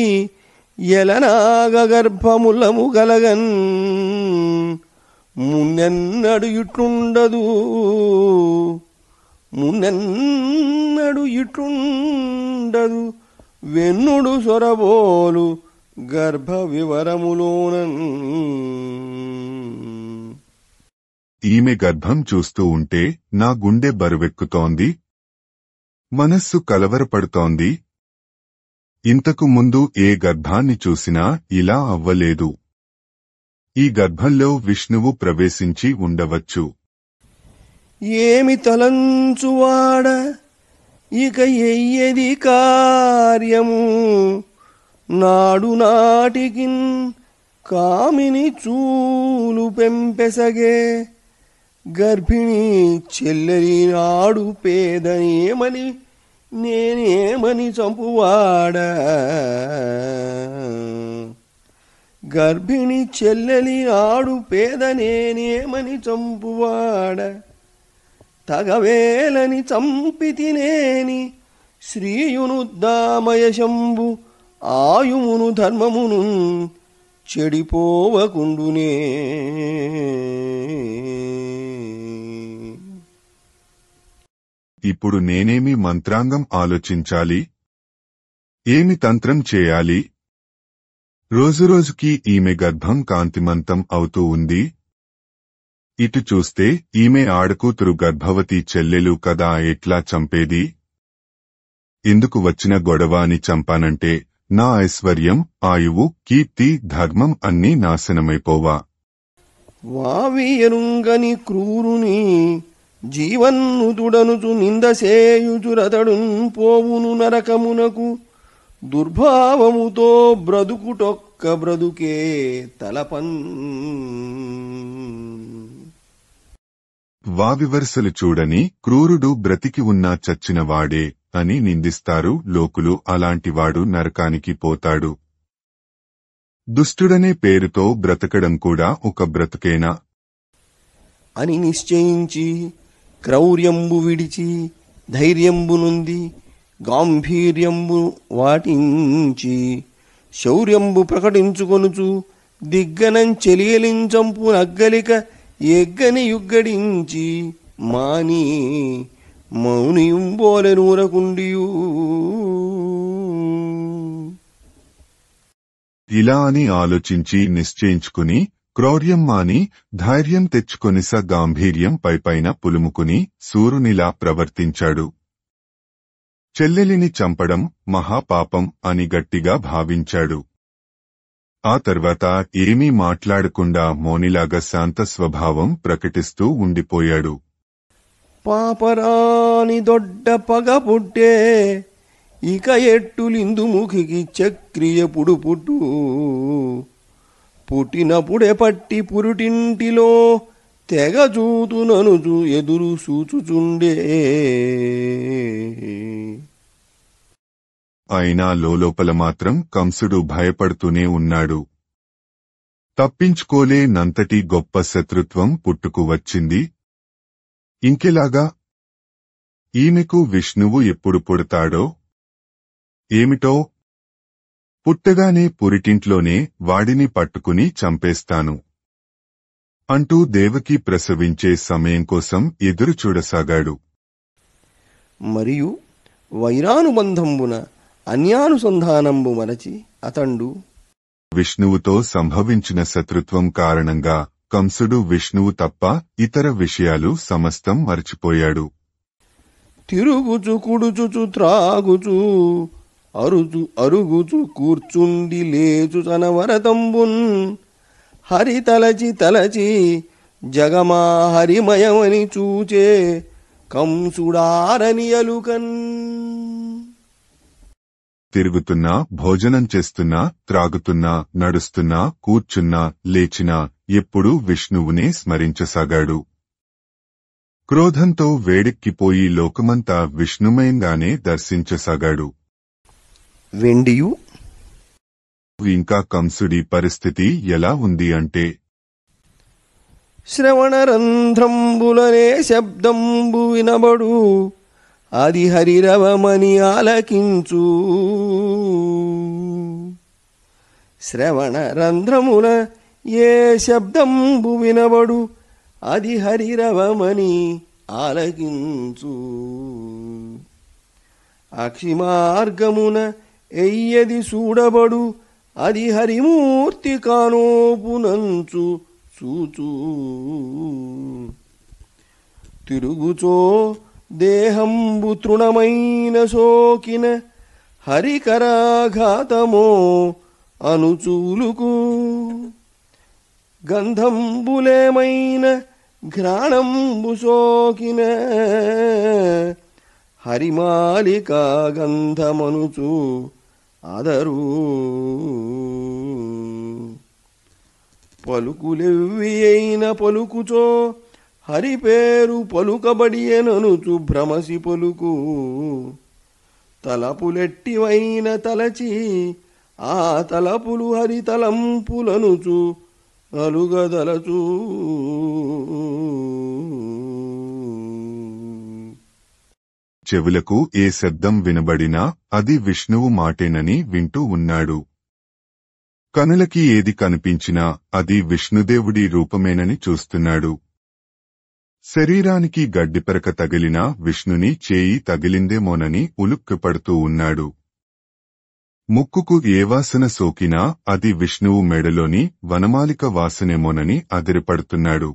ఎలనాగ గర్భములము గలగన్ మున్నెన్నడు ఇట్లుండదు మున్నెన్నడు ఇట్లుండదు వెన్నుడు సొరబోలు గర్భ వివరములోనన్. ఈమె గర్భం చూస్తూ ఉంటే నా గుండె బరువెక్కుతోంది, మనస్సు కలవరపడుతోంది. ఇంతకు ముందు ఏ గర్భాన్ని చూసినా ఇలా అవ్వలేదు. ఈ గర్భంలో విష్ణువు ప్రవేశించి ఉండవచ్చు. ఏమి తలంచువాడ ఇక ఎయ్యది కార్యము నాడు నాటికిన్ కామిని చూలు పెంపెసగే గర్భిణి చెల్లెలి నాడు పేదనేమని నేనేమని చంపువాడ గర్భిణి చెల్లెలి నాడు పేదనేనేమని చంపువాడ తగవేలని చంపితినేని శ్రీయునుద్దామయశంబు ఆయుమును ధర్మమును చెడిపోవకుండునే. ఇప్పుడు నేనేమి మంత్రాంగం ఆలోచించాలి? ఏమి తంత్రం చేయాలి? రోజురోజుకి ఈమె గర్భం కాంతిమంతం అవుతూ ఉంది. ఇటు చూస్తే ఈమె ఆడకూతురు గర్భవతి చెల్లెలు కదా, ఎట్లా చంపేది? ఎందుకు వచ్చిన గొడవ అని చంపానంటే నా ఐశ్వర్యం, ఆయువు, కీర్తి, ధర్మం అన్నీ నాశనమైపోవా? వావియరుంగని క్రూరుని జీవన్నుతుడనుచు నిందసేయుచురతడున్ పోవును నరకమునకు దుర్భావముతో బ్రతుకుటొక్క బ్రతుకే తలపన్. వావివరసలు చూడని క్రూరుడు బ్రతికి ఉన్నా చచ్చినవాడే అని నిందిస్తారు లోకులు. అలాంటివాడు నరకానికి పోతాడు. దుష్టుడనే పేరుతో బ్రతకడం కూడా ఒక బ్రతుకేనా అని నిశ్చయించి క్రౌర్యంబు విడిచి ధైర్యంబు నుంది గాంభీర్యంబు వాటించి శౌర్యంబు ప్రకటించుకొనుచు దిగ్గనం చెలియలించంపు నగ్గలిక ఎగ్గని యుగ్గడించి మాని మౌనియుంబోలె నూరకుండియూ ఇలా అని ఆలోచించి నిశ్చయించుకుని క్రౌర్యం మాని ధైర్యం తెచ్చుకొనిస గాంభీర్యం పైపైన పులుముకుని సూరునిలా ప్రవర్తించాడు. చెల్లెలిని చంపడం మహాపాపం అని గట్టిగా భావించాడు. ఆ తర్వాత ఏమీ మాట్లాడకుండా మౌనిలాగా శాంత స్వభావం ప్రకటిస్తూ ఉండిపోయాడు. పాపరాని దొడ్డ పగ పుట్టే, ఇక ఎట్టులిందుముఖికి చక్రియ పుట్టు పుట్టినప్పుడే పట్టి పురుటింటిలో తెగ చూతుననుచు ఎదురు సూచుచుండే. అయినా లోలోపల మాత్రం కంసుడు భయపడుతూనే ఉన్నాడు. తప్పించుకోలేనంతటి గొప్ప శత్రుత్వం పుట్టుకు వచ్చింది. ఇంకెలాగా? ఈమెకు విష్ణువు ఎప్పుడు పుడతాడో ఏమిటో? పుట్టగానే పురిటింట్లోనే వాడిని పట్టుకుని చంపేస్తాను అంటూ దేవకి ప్రసవించే సమయం కోసం ఎదురు చూడసాగాడు. మరియు వైరానుబంధంబున అన్యానుసంధానంబు మరచి అతండు విష్ణువుతో సంభవించిన శత్రుత్వం కారణంగా కంసుడు విష్ణువు తప్ప ఇతర విషయాలు సమస్తం మరచిపోయాడు. తిరుగుచు కుడుచుచు త్రాగుచు అరుగుచు కూర్చుండి లేచు తన వరతంబున్ హరి తలచి జగమా హరిమయమని చూచే కంసుడారనియలుకన్. తిరుగుతున్నా, భోజనం చేస్తున్నా, త్రాగుతున్నా, నడుస్తున్నా, కూర్చున్నా, లేచినా ఎప్పుడూ విష్ణువునే స్మరించసాగాడు. క్రోధంతో వేడెక్కిపోయి లోకమంతా విష్ణుమయంగానే దర్శించసాగాడు. వెండియు ఇంకా కంసుడి పరిస్థితి ఎలా ఉంది అంటే, శ్రవణరంధ్రంబులనే శబ్దంబు వినబడు, అది హరిరవమని ఆలకించు. శ్రవణరంధ్రముల ఏ శబ్దంబు వినబడు, అది హరిరవమని ఆలకించు. అక్షిమార్గమున ఎయ్యది చూడబడు, అది హరిమూర్తి కానోపునంచు చూచూ. తిరుగుచో దేహంబు తృణమైన సోకిన హరికరాఘాతమో అనుచూలుకు. గంధంబులేమైన ఘ్రాణంబు సోకిన హరిమాలికా గంధమనుచు ఆదరు. పలుకులెవ్వి అయిన పలుకుచో హరి పేరు పలుకబడియననుచు భ్రమసి పలుకు. తలపులెట్టివైన తలచి ఆ తలపులు హరి తలంపులనుచు అలుగదలచు. చెవులకు ఏ శబ్దం వినబడినా అది విష్ణువు మాటేనని వింటూ ఉన్నాడు. కనులకి ఏది కనిపించినా అది విష్ణుదేవుడి రూపమేనని చూస్తున్నాడు. శరీరానికి గడ్డిపెరక తగిలినా విష్ణుని చేయి తగిలిందేమోనని ఉలుక్కుపడుతూ ఉన్నాడు. ముక్కుకు ఏ వాసన సోకినా అది విష్ణువు మెడలోని వనమాలిక వాసనేమోనని అదిరిపడుతున్నాడు.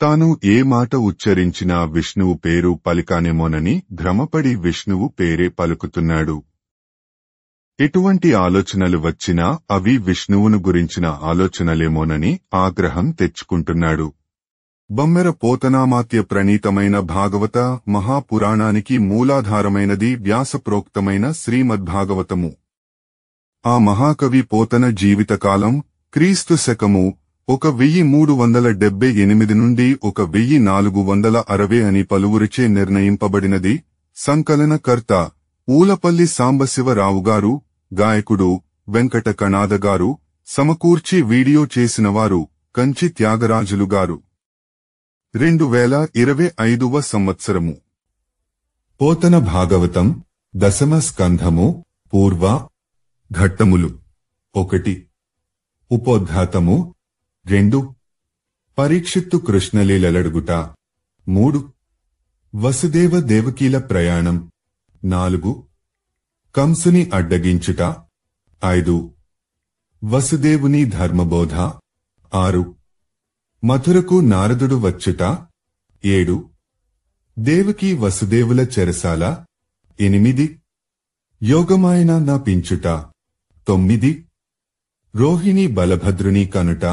తాను ఏ మాట ఉచ్చరించినా విష్ణువు పేరు పలికానేమోనని భ్రమపడి విష్ణువు పేరే పలుకుతున్నాడు. ఎటువంటి ఆలోచనలు వచ్చినా అవి విష్ణువును గురించిన ఆలోచనలేమోనని ఆగ్రహం తెచ్చుకుంటున్నాడు. బమ్మెర పోతనామాత్య ప్రణీతమైన భాగవత మహాపురాణానికి మూలాధారమైనది వ్యాసప్రోక్తమైన శ్రీమద్భాగవతము. ఆ మహాకవి పోతన జీవితకాలం క్రీస్తు శకము 1378 నుండి 1460 అని పలువురిచే నిర్ణయింపబడినది. సంకలనకర్త ఊలపల్లి సాంబశివరావుగారు, గాయకుడు వెంకట కణాదగారు, సమకూర్చి వీడియో చేసినవారు కంచి త్యాగరాజులుగారు. 2025వ సంవత్సరము. పోతన భాగవతం దశమ స్కంధము. పూర్వ ఘట్టములు 1. ఉపోద్ఘాతము 2. పరీక్షిత్తు కృష్ణలీలలడుగుట 3. వసుదేవ దేవకీల ప్రయాణం 4. కంసుని అడ్డగించుట 5. వసుదేవుని ధర్మబోధ 6. మథురకు నారదుడు వచ్చుట 7. దేవకి వసుదేవుల చెరసాల 8. యోగమాయన నా పించుట 9. రోహిణి బలభద్రుని కనుట